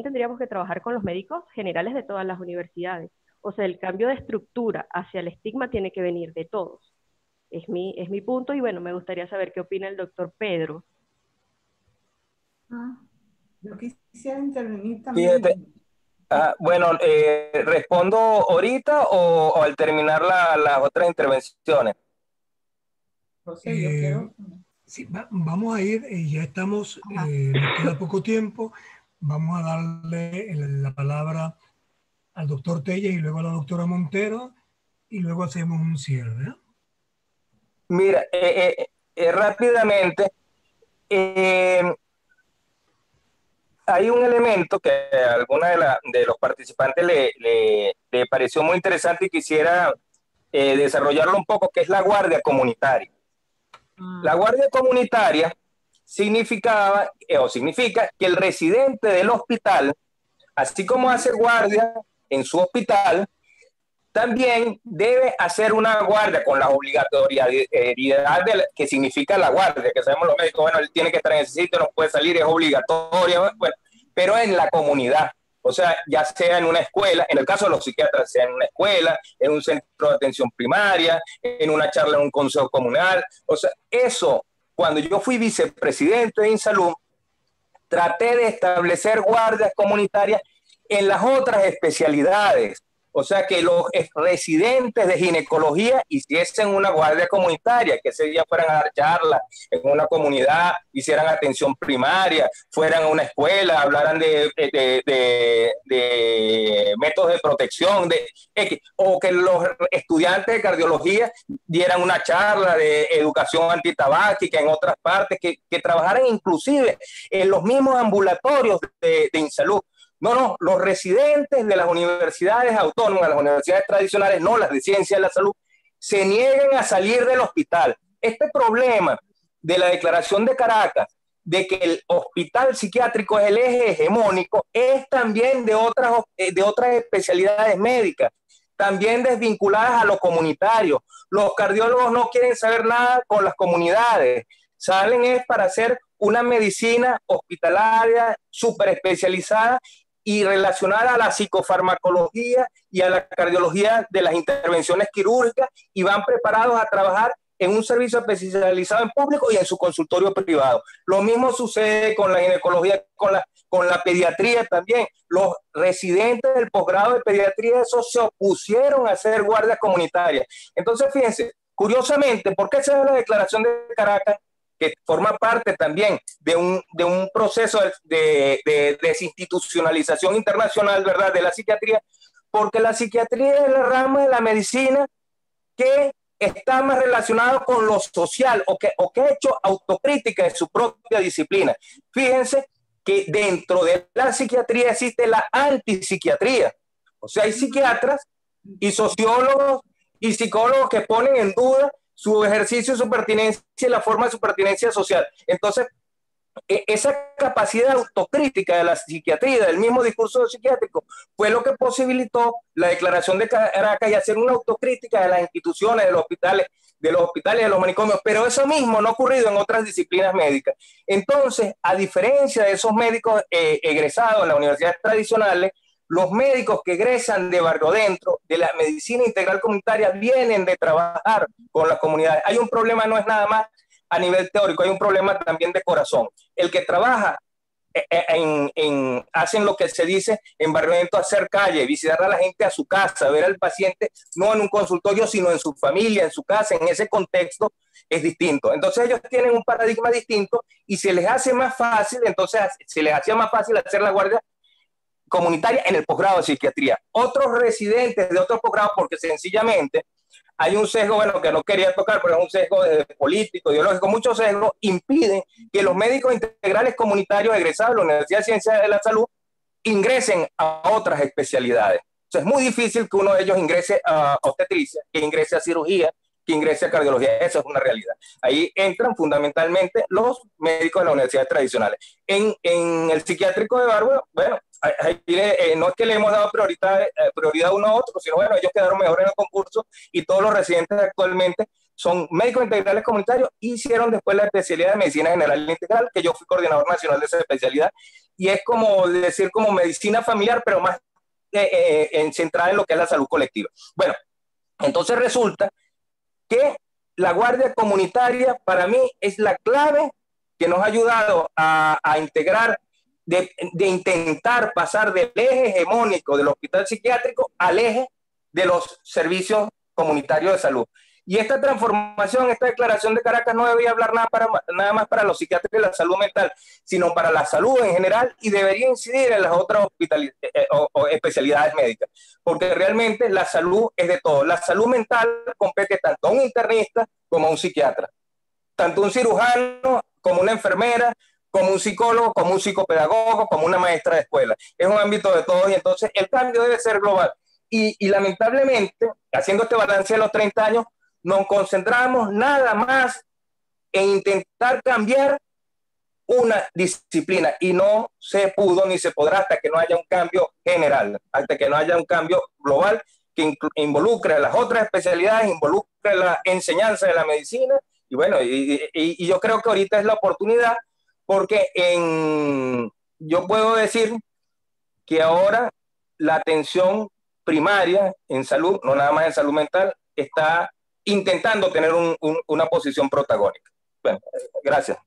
tendríamos que trabajar con los médicos generales de todas las universidades. O sea, el cambio de estructura hacia el estigma tiene que venir de todos. Es mi punto y bueno, me gustaría saber qué opina el doctor Pedro. Yo quisiera intervenir también. Bueno, ¿respondo ahorita o al terminar las otras intervenciones? José, yo quiero... Sí, vamos a ir, ya estamos, nos queda poco tiempo, vamos a darle la palabra al doctor Telles y luego a la doctora Montero y luego hacemos un cierre. Mira, rápidamente, hay un elemento que a alguna de los participantes le pareció muy interesante y quisiera desarrollarlo un poco, que es la guardia comunitaria. La guardia comunitaria significa que el residente del hospital, así como hace guardia en su hospital, también debe hacer una guardia con la obligatoriedad que significa la guardia, que sabemos los médicos, bueno, él tiene que estar en ese sitio, no puede salir, es obligatoria, bueno, pero en la comunidad, o sea, ya sea en una escuela, en el caso de los psiquiatras, sea en una escuela, en un centro de atención primaria, en una charla en un consejo comunal, o sea, eso, cuando yo fui vicepresidente de INSALUD, traté de establecer guardias comunitarias en las otras especialidades. O sea, que los residentes de ginecología hiciesen una guardia comunitaria, que ese día fueran a dar charlas en una comunidad, hicieran atención primaria, fueran a una escuela, hablaran de métodos de protección, o que los estudiantes de cardiología dieran una charla de educación antitabáquica en otras partes, que trabajaran inclusive en los mismos ambulatorios de INSALUD. No, los residentes de las universidades autónomas, las universidades tradicionales, no las de ciencia de la salud, se niegan a salir del hospital. Este problema de la Declaración de Caracas, de que el hospital psiquiátrico es el eje hegemónico, es también de otras especialidades médicas, también desvinculadas a lo comunitario. Los cardiólogos no quieren saber nada con las comunidades, salen es para hacer una medicina hospitalaria súper especializada y relacionada a la psicofarmacología y a la cardiología de las intervenciones quirúrgicas, y van preparados a trabajar en un servicio especializado en público y en su consultorio privado. Lo mismo sucede con la ginecología, con la pediatría también. Los residentes del posgrado de pediatría, esos se opusieron a hacer guardias comunitarias. Entonces, fíjense, curiosamente, ¿por qué se da la Declaración de Caracas, que forma parte también de un proceso de desinstitucionalización internacional, ¿verdad?, de la psiquiatría? Porque la psiquiatría es la rama de la medicina que está más relacionado con lo social, o que ha hecho autocrítica de su propia disciplina. Fíjense que dentro de la psiquiatría existe la antipsiquiatría. O sea, hay psiquiatras y sociólogos y psicólogos que ponen en duda su ejercicio, su pertinencia y la forma de su pertinencia social. Entonces, esa capacidad autocrítica de la psiquiatría, del mismo discurso psiquiátrico, fue lo que posibilitó la Declaración de Caracas y hacer una autocrítica de las instituciones, de los hospitales, de los manicomios, pero eso mismo no ha ocurrido en otras disciplinas médicas. Entonces, a diferencia de esos médicos egresados en las universidades tradicionales, los médicos que egresan de barrio dentro, de la medicina integral comunitaria, vienen de trabajar con las comunidades. Hay un problema, no es nada más a nivel teórico, hay un problema también de corazón. El que trabaja hacen lo que se dice en barrio dentro, hacer calle, visitar a la gente a su casa, ver al paciente no en un consultorio, sino en su familia, en su casa, en ese contexto es distinto. Entonces ellos tienen un paradigma distinto y se les hace más fácil, entonces se les hacía más fácil hacer la guardia comunitaria en el posgrado de psiquiatría. Otros residentes de otros posgrados, porque sencillamente hay un sesgo, bueno, que no quería tocar, pero es un sesgo político, ideológico, muchos sesgos impiden que los médicos integrales comunitarios egresados de la Universidad de Ciencias de la Salud ingresen a otras especialidades. sea, es muy difícil que uno de ellos ingrese a obstetricia, que ingrese a cirugía, que ingrese a cardiología. Eso es una realidad. Ahí entran fundamentalmente los médicos de las universidades tradicionales. En el psiquiátrico de Bárbara, bueno, ahí, no es que le hemos dado prioridad a uno a otro, sino bueno, ellos quedaron mejor en el concurso y todos los residentes actualmente son médicos integrales comunitarios, hicieron después la especialidad de medicina general integral, que yo fui coordinador nacional de esa especialidad, y es como decir como medicina familiar, pero más centrada en lo que es la salud colectiva. Bueno, entonces resulta que la guardia comunitaria para mí es la clave que nos ha ayudado a integrar, de intentar pasar del eje hegemónico del hospital psiquiátrico al eje de los servicios comunitarios de salud. Y esta transformación, esta declaración de Caracas no debería hablar nada más para los psiquiatras de la salud mental, sino para la salud en general, y debería incidir en las otras especialidades médicas, porque realmente la salud es de todos. La salud mental compete tanto a un internista como a un psiquiatra, tanto un cirujano como una enfermera, como un psicólogo, como un psicopedagogo, como una maestra de escuela. Es un ámbito de todos, y entonces el cambio debe ser global. Y lamentablemente, haciendo este balance de los 30 años, nos concentramos nada más en intentar cambiar una disciplina, y no se pudo ni se podrá hasta que no haya un cambio general, hasta que no haya un cambio global que involucre a las otras especialidades, involucre la enseñanza de la medicina. Y bueno, y yo creo que ahorita es la oportunidad, porque yo puedo decir que ahora la atención primaria en salud, no nada más en salud mental, está intentando tener una posición protagónica. Bueno, gracias.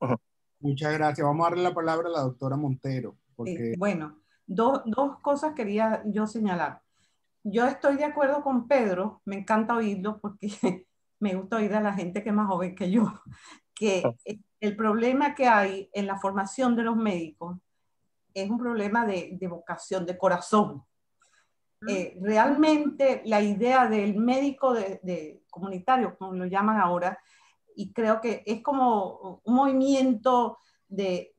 Muchas gracias. Vamos a darle la palabra a la doctora Montero. Porque... Bueno, dos cosas quería yo señalar. Yo estoy de acuerdo con Pedro, me encanta oírlo porque me gusta oír a la gente que es más joven que yo, que el problema que hay en la formación de los médicos es un problema de vocación, de corazón. Realmente la idea del médico de comunitario, como lo llaman ahora, y creo que es como un movimiento de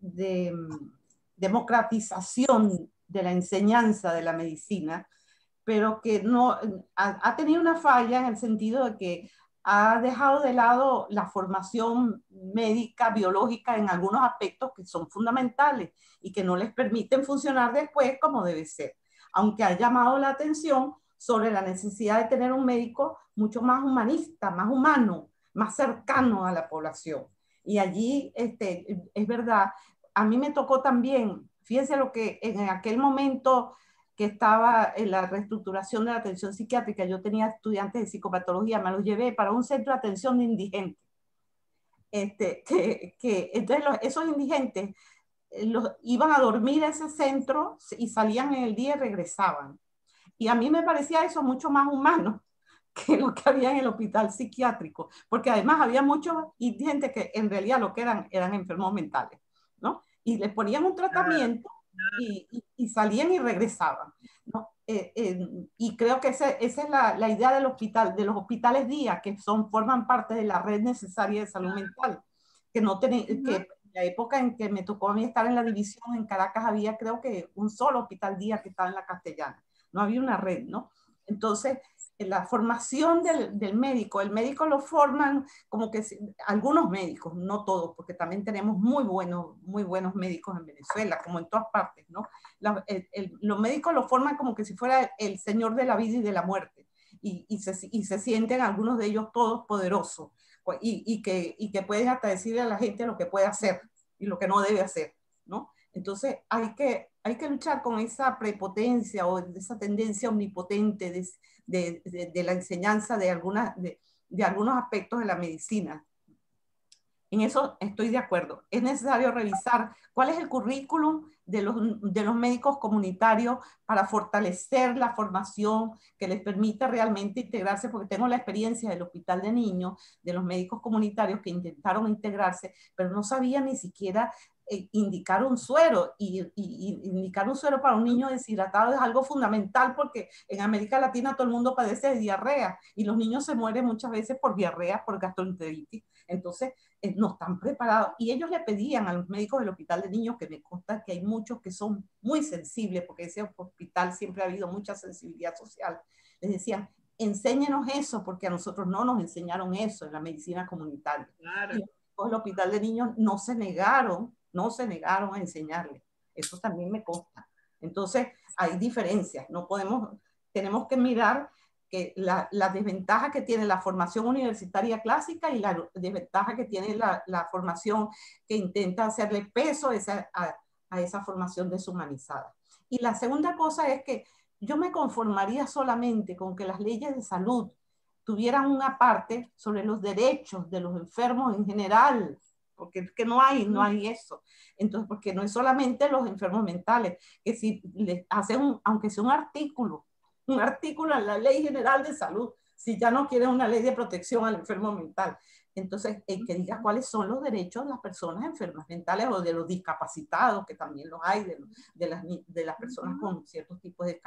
democratización de la enseñanza de la medicina, pero que no ha tenido una falla en el sentido de que ha dejado de lado la formación médica, biológica en algunos aspectos que son fundamentales y que no les permiten funcionar después como debe ser, aunque ha llamado la atención sobre la necesidad de tener un médico mucho más humanista, más humano, más cercano a la población. Y allí, es verdad, a mí me tocó también, fíjense lo que en aquel momento que estaba en la reestructuración de la atención psiquiátrica, yo tenía estudiantes de psicopatología, me los llevé para un centro de atención de indigentes. Entonces esos indigentes iban a dormir a ese centro y salían en el día y regresaban. Y a mí me parecía eso mucho más humano que lo que había en el hospital psiquiátrico, porque además había muchos indigentes que en realidad lo que eran enfermos mentales, ¿no? Y les ponían un tratamiento y salían y regresaban, ¿no? Y creo que esa es la idea del hospital, de los hospitales día, que forman parte de la red necesaria de salud mental, que en la época en que me tocó a mí estar en la división en Caracas había creo que un solo hospital día que estaba en la Castellana, no había una red, ¿no? Entonces, la formación del médico, el médico lo forman como que algunos médicos, no todos, porque también tenemos muy buenos médicos en Venezuela, como en todas partes, ¿no? Los médicos lo forman como que si fuera el señor de la vida y de la muerte, y se sienten algunos de ellos todos poderosos, y que pueden hasta decirle a la gente lo que puede hacer y lo que no debe hacer, ¿no? Entonces hay que luchar con esa prepotencia o esa tendencia omnipotente de la enseñanza de algunos aspectos de la medicina. En eso estoy de acuerdo. Es necesario revisar cuál es el currículum de los médicos comunitarios para fortalecer la formación que les permita realmente integrarse, porque tengo la experiencia del hospital de niños, de los médicos comunitarios que intentaron integrarse, pero no sabían ni siquiera indicar un suero, y indicar un suero para un niño deshidratado es algo fundamental, porque en América Latina todo el mundo padece de diarrea y los niños se mueren muchas veces por diarrea, por gastroenteritis. Entonces no están preparados, y ellos le pedían a los médicos del hospital de niños, que me consta que hay muchos que son muy sensibles, porque ese hospital siempre ha habido mucha sensibilidad social, les decían, enséñenos eso, porque a nosotros no nos enseñaron eso en la medicina comunitaria. Claro. Y el hospital de niños no se negaron a enseñarle. Eso también me consta. Entonces, hay diferencias. No podemos, tenemos que mirar que la desventaja que tiene la formación universitaria clásica y la desventaja que tiene la formación que intenta hacerle peso a esa formación deshumanizada. Y la segunda cosa es que yo me conformaría solamente con que las leyes de salud tuvieran una parte sobre los derechos de los enfermos en general, porque es que no hay eso. Entonces, porque no es solamente los enfermos mentales, que si les hacen, aunque sea un artículo en la Ley General de Salud, si ya no quieren una ley de protección al enfermo mental, entonces que diga cuáles son los derechos de las personas enfermas mentales o de los discapacitados, que también los hay, de las personas con ciertos tipos de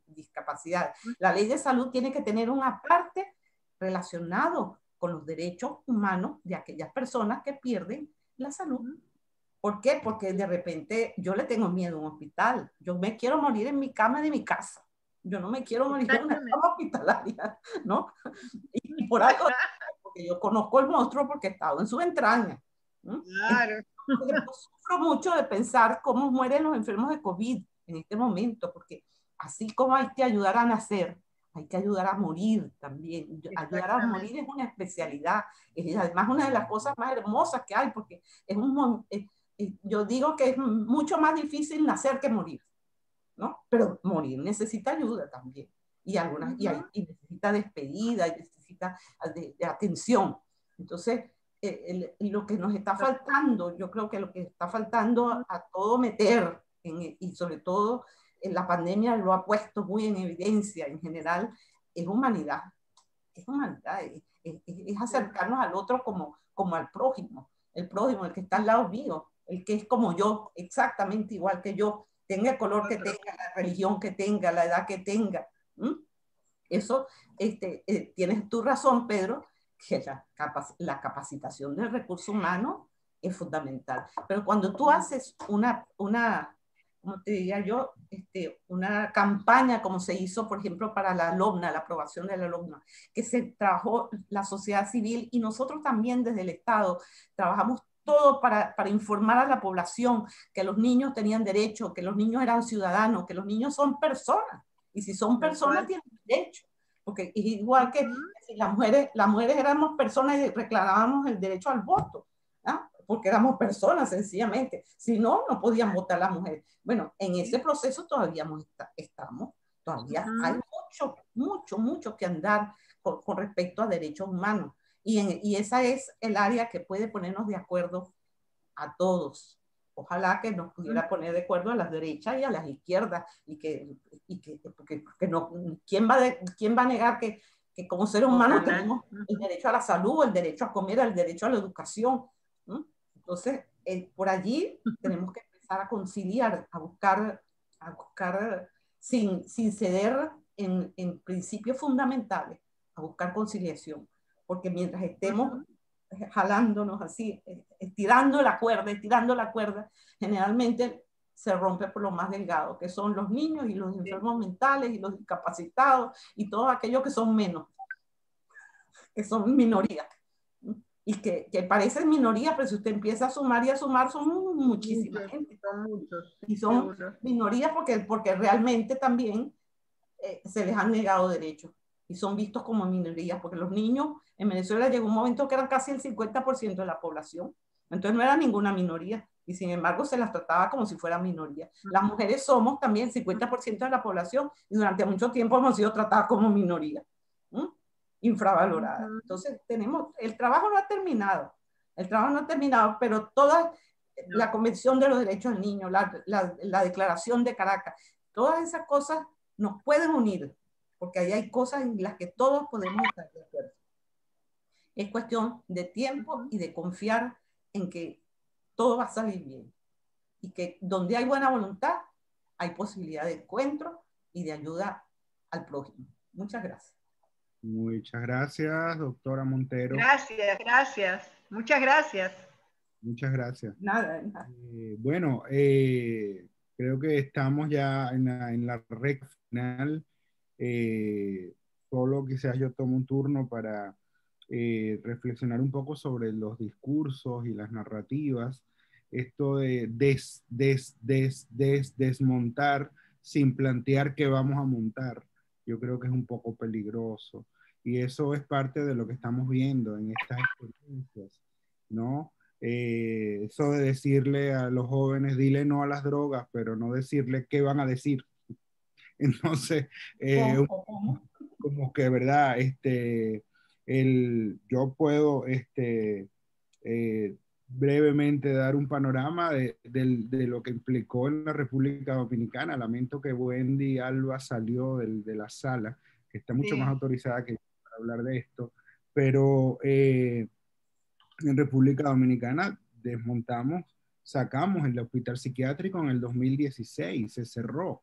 discapacidad. La ley de salud tiene que tener una parte relacionado con los derechos humanos de aquellas personas que pierden la salud. ¿Por qué? Porque de repente yo le tengo miedo a un hospital. Yo me quiero morir en mi cama de mi casa. Yo no me quiero morir en una cama hospitalaria, ¿no? Y por algo, porque yo conozco el monstruo porque he estado en sus entrañas. Claro. Yo sufro mucho de pensar cómo mueren los enfermos de COVID en este momento, porque así como hay que ayudar a nacer, hay que ayudar a morir también. Ayudar a morir es una especialidad, es además una de las cosas más hermosas que hay, porque yo digo que es mucho más difícil nacer que morir, ¿no? Pero morir necesita ayuda también, y necesita despedida, y necesita de atención. Entonces, lo que nos está faltando, yo creo que lo que está faltando a todo meter, y sobre todo la pandemia lo ha puesto muy en evidencia en general, es humanidad. Es humanidad, es acercarnos al otro como al prójimo, el que está al lado mío, el que es como yo, exactamente igual que yo, tenga el color que tenga, la religión que tenga, la edad que tenga. Eso, tienes tu razón, Pedro, que la capacitación del recurso humano es fundamental. Pero cuando tú haces una como te diría yo, una campaña como se hizo, por ejemplo, para la LOMNA, la aprobación de la LOMNA, que se trabajó la sociedad civil, y nosotros también desde el Estado trabajamos todo para informar a la población que los niños tenían derecho, que los niños eran ciudadanos, que los niños son personas, y si son personas tienen derecho, porque es igual que si las mujeres éramos personas y reclamábamos el derecho al voto, ¿ah? Porque éramos personas sencillamente, si no, no podían votar las mujeres. Bueno, en ese proceso todavía estamos, todavía hay mucho que andar con respecto a derechos humanos, y esa es el área que puede ponernos de acuerdo a todos. Ojalá que nos pudiera poner de acuerdo a las derechas y a las izquierdas, porque no, ¿quién va a negar que como seres humanos tenemos el derecho a la salud, el derecho a comer, el derecho a la educación? Entonces, por allí tenemos que empezar a conciliar, a buscar sin ceder en principios fundamentales, a buscar conciliación, porque mientras estemos jalándonos así, estirando la cuerda, generalmente se rompe por lo más delgado, que son los niños y los enfermos mentales y los discapacitados y todos aquellos que son menos, que son minorías. Y que parecen minorías, pero si usted empieza a sumar y a sumar, son muchísima gente. Son muchos. Y son minorías porque realmente también se les han negado derechos y son vistos como minorías, porque los niños en Venezuela llegó un momento que eran casi el 50% de la población, entonces no era ninguna minoría, y sin embargo se las trataba como si fueran minorías. Las mujeres somos también 50% de la población y durante mucho tiempo hemos sido tratadas como minoría, infravalorada. Entonces el trabajo no ha terminado, pero toda la Convención de los Derechos del Niño, la Declaración de Caracas, todas esas cosas nos pueden unir, porque ahí hay cosas en las que todos podemos estar de acuerdo. Es cuestión de tiempo y de confiar en que todo va a salir bien. y que donde hay buena voluntad, hay posibilidad de encuentro y de ayuda al prójimo. Muchas gracias. Muchas gracias, doctora Montero. Gracias, gracias. Muchas gracias. Muchas gracias. Nada, nada. Bueno, creo que estamos ya en la recta final. Solo quizás yo tomo un turno para reflexionar un poco sobre los discursos y las narrativas. Esto de desmontar sin plantear qué vamos a montar, yo creo que es un poco peligroso. Y eso es parte de lo que estamos viendo en estas experiencias, ¿no? Eso de decirle a los jóvenes, dile no a las drogas, pero no decirle qué van a decir. Entonces, como que, ¿verdad? Yo puedo brevemente dar un panorama de lo que implicó en la República Dominicana. Lamento que Wendy Alba salió de la sala, que está mucho más autorizada que para hablar de esto, pero en República Dominicana sacamos el hospital psiquiátrico en el 2016, se cerró.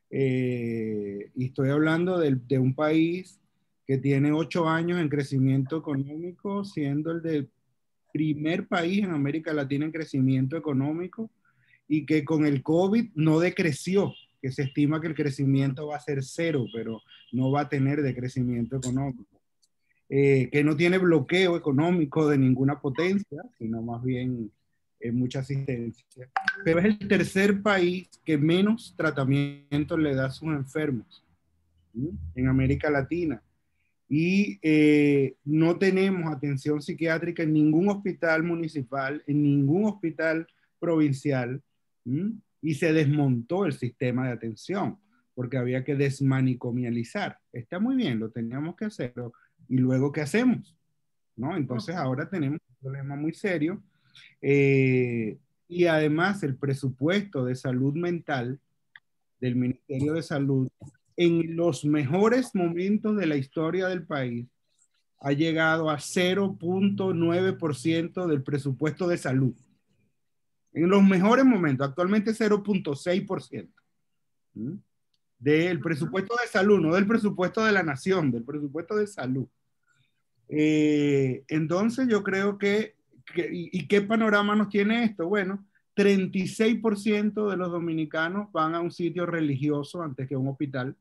Y estoy hablando de un país que tiene 8 años en crecimiento económico, siendo el primer país en América Latina en crecimiento económico, y que con el COVID no decreció, que se estima que el crecimiento va a ser 0, pero no va a tener decrecimiento económico. Que no tiene bloqueo económico de ninguna potencia, sino más bien mucha asistencia. Pero es el tercer país que menos tratamiento le da a sus enfermos, ¿sí?, en América Latina. Y no tenemos atención psiquiátrica en ningún hospital municipal, en ningún hospital provincial, ¿sí?, y se desmontó el sistema de atención porque había que desmanicomializar. Está muy bien, lo teníamos que hacer, pero ¿y luego qué hacemos? ¿No? Entonces ahora tenemos un problema muy serio, y además el presupuesto de salud mental del Ministerio de Salud en los mejores momentos de la historia del país ha llegado a 0.9% del presupuesto de salud. En los mejores momentos, actualmente 0.6%. Del presupuesto de salud, no del presupuesto de la nación, del presupuesto de salud. Entonces yo creo ¿y qué panorama nos tiene esto? Bueno, 36% de los dominicanos van a un sitio religioso antes que a un hospital.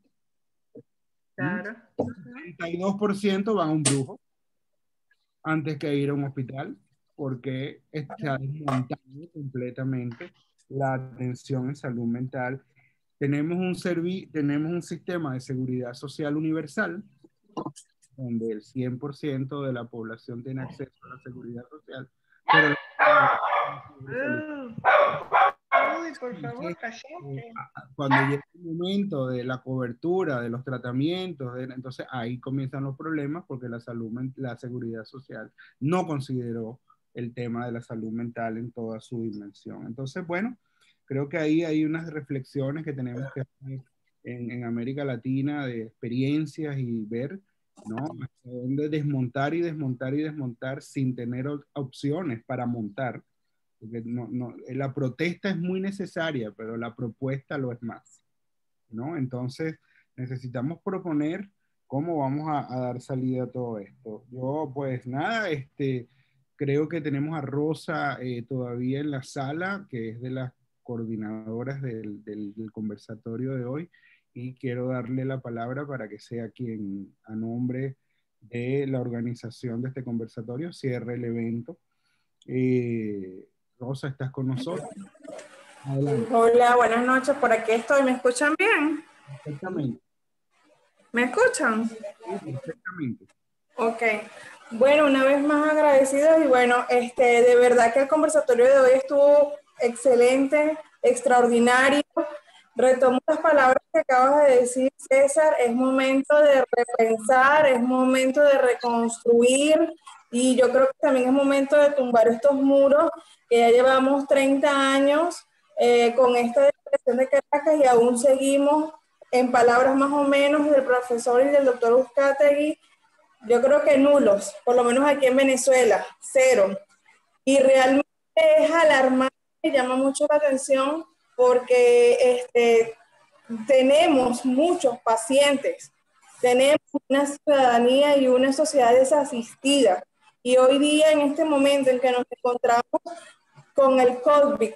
Claro. 32% van a un brujo antes que ir a un hospital, porque está desmontando completamente la atención en salud mental. Tenemos un sistema de seguridad social universal, donde el 100% de la población tiene acceso a la seguridad social. Pero uy, por favor, callate. Cuando llega el momento de la cobertura, de los tratamientos, entonces ahí comienzan los problemas, porque la seguridad social no consideró el tema de la salud mental en toda su dimensión. Entonces, bueno, creo que ahí hay unas reflexiones que tenemos que hacer en América Latina, de experiencias, y ver, ¿no?, hasta dónde desmontar y desmontar y desmontar sin tener opciones para montar. Porque la protesta es muy necesaria, pero la propuesta lo es más, ¿no? Entonces necesitamos proponer cómo vamos a dar salida a todo esto. Yo, pues nada, creo que tenemos a Rosa todavía en la sala, que es de las coordinadoras del conversatorio de hoy, y quiero darle la palabra para que sea quien, a nombre de la organización de este conversatorio, cierre el evento. Rosa, ¿estás con nosotros? Adelante. Hola, buenas noches, por aquí estoy. ¿Me escuchan bien? Perfectamente. ¿Me escuchan? Sí, perfectamente. Ok. Bueno, una vez más agradecidos, y bueno, de verdad que el conversatorio de hoy estuvo excelente, extraordinario. Retomo las palabras que acabas de decir, César. Es momento de repensar, es momento de reconstruir, y yo creo que también es momento de tumbar estos muros que ya llevamos 30 años con esta depresión de Caracas, y aún seguimos, en palabras más o menos del profesor y del doctor Uzcategui, yo creo que nulos, por lo menos aquí en Venezuela, 0. Y realmente es alarmante me llama mucho la atención porque tenemos muchos pacientes, tenemos una ciudadanía y una sociedad desasistida. Y hoy día, en este momento en que nos encontramos con el COVID,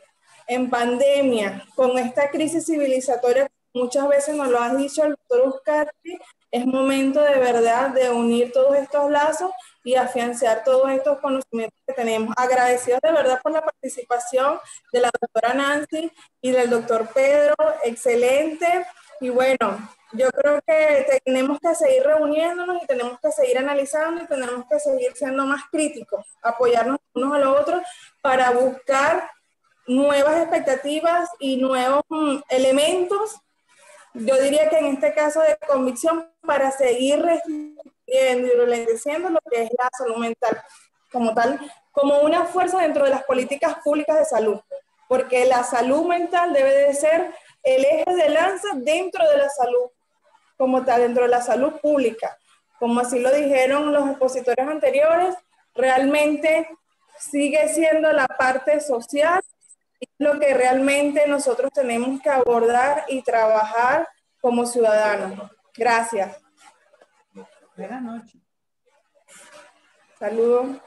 en pandemia, con esta crisis civilizatoria, muchas veces nos lo ha dicho el doctor Uzcategui, es momento de verdad de unir todos estos lazos y afianzar todos estos conocimientos que tenemos. Agradecidos de verdad por la participación de la doctora Nancy y del doctor Pedro, excelente. Y bueno, yo creo que tenemos que seguir reuniéndonos y tenemos que seguir analizando y tenemos que seguir siendo más críticos, apoyarnos unos a los otros para buscar nuevas expectativas y nuevos elementos, yo diría que en este caso de convicción, para seguir restringiendo y ralentizando lo que es la salud mental como tal, como una fuerza dentro de las políticas públicas de salud, porque la salud mental debe de ser el eje de lanza dentro de la salud como tal, dentro de la salud pública, como así lo dijeron los expositores anteriores, realmente sigue siendo la parte social y lo que realmente nosotros tenemos que abordar y trabajar como ciudadanos. Gracias. Buenas noches. Saludos.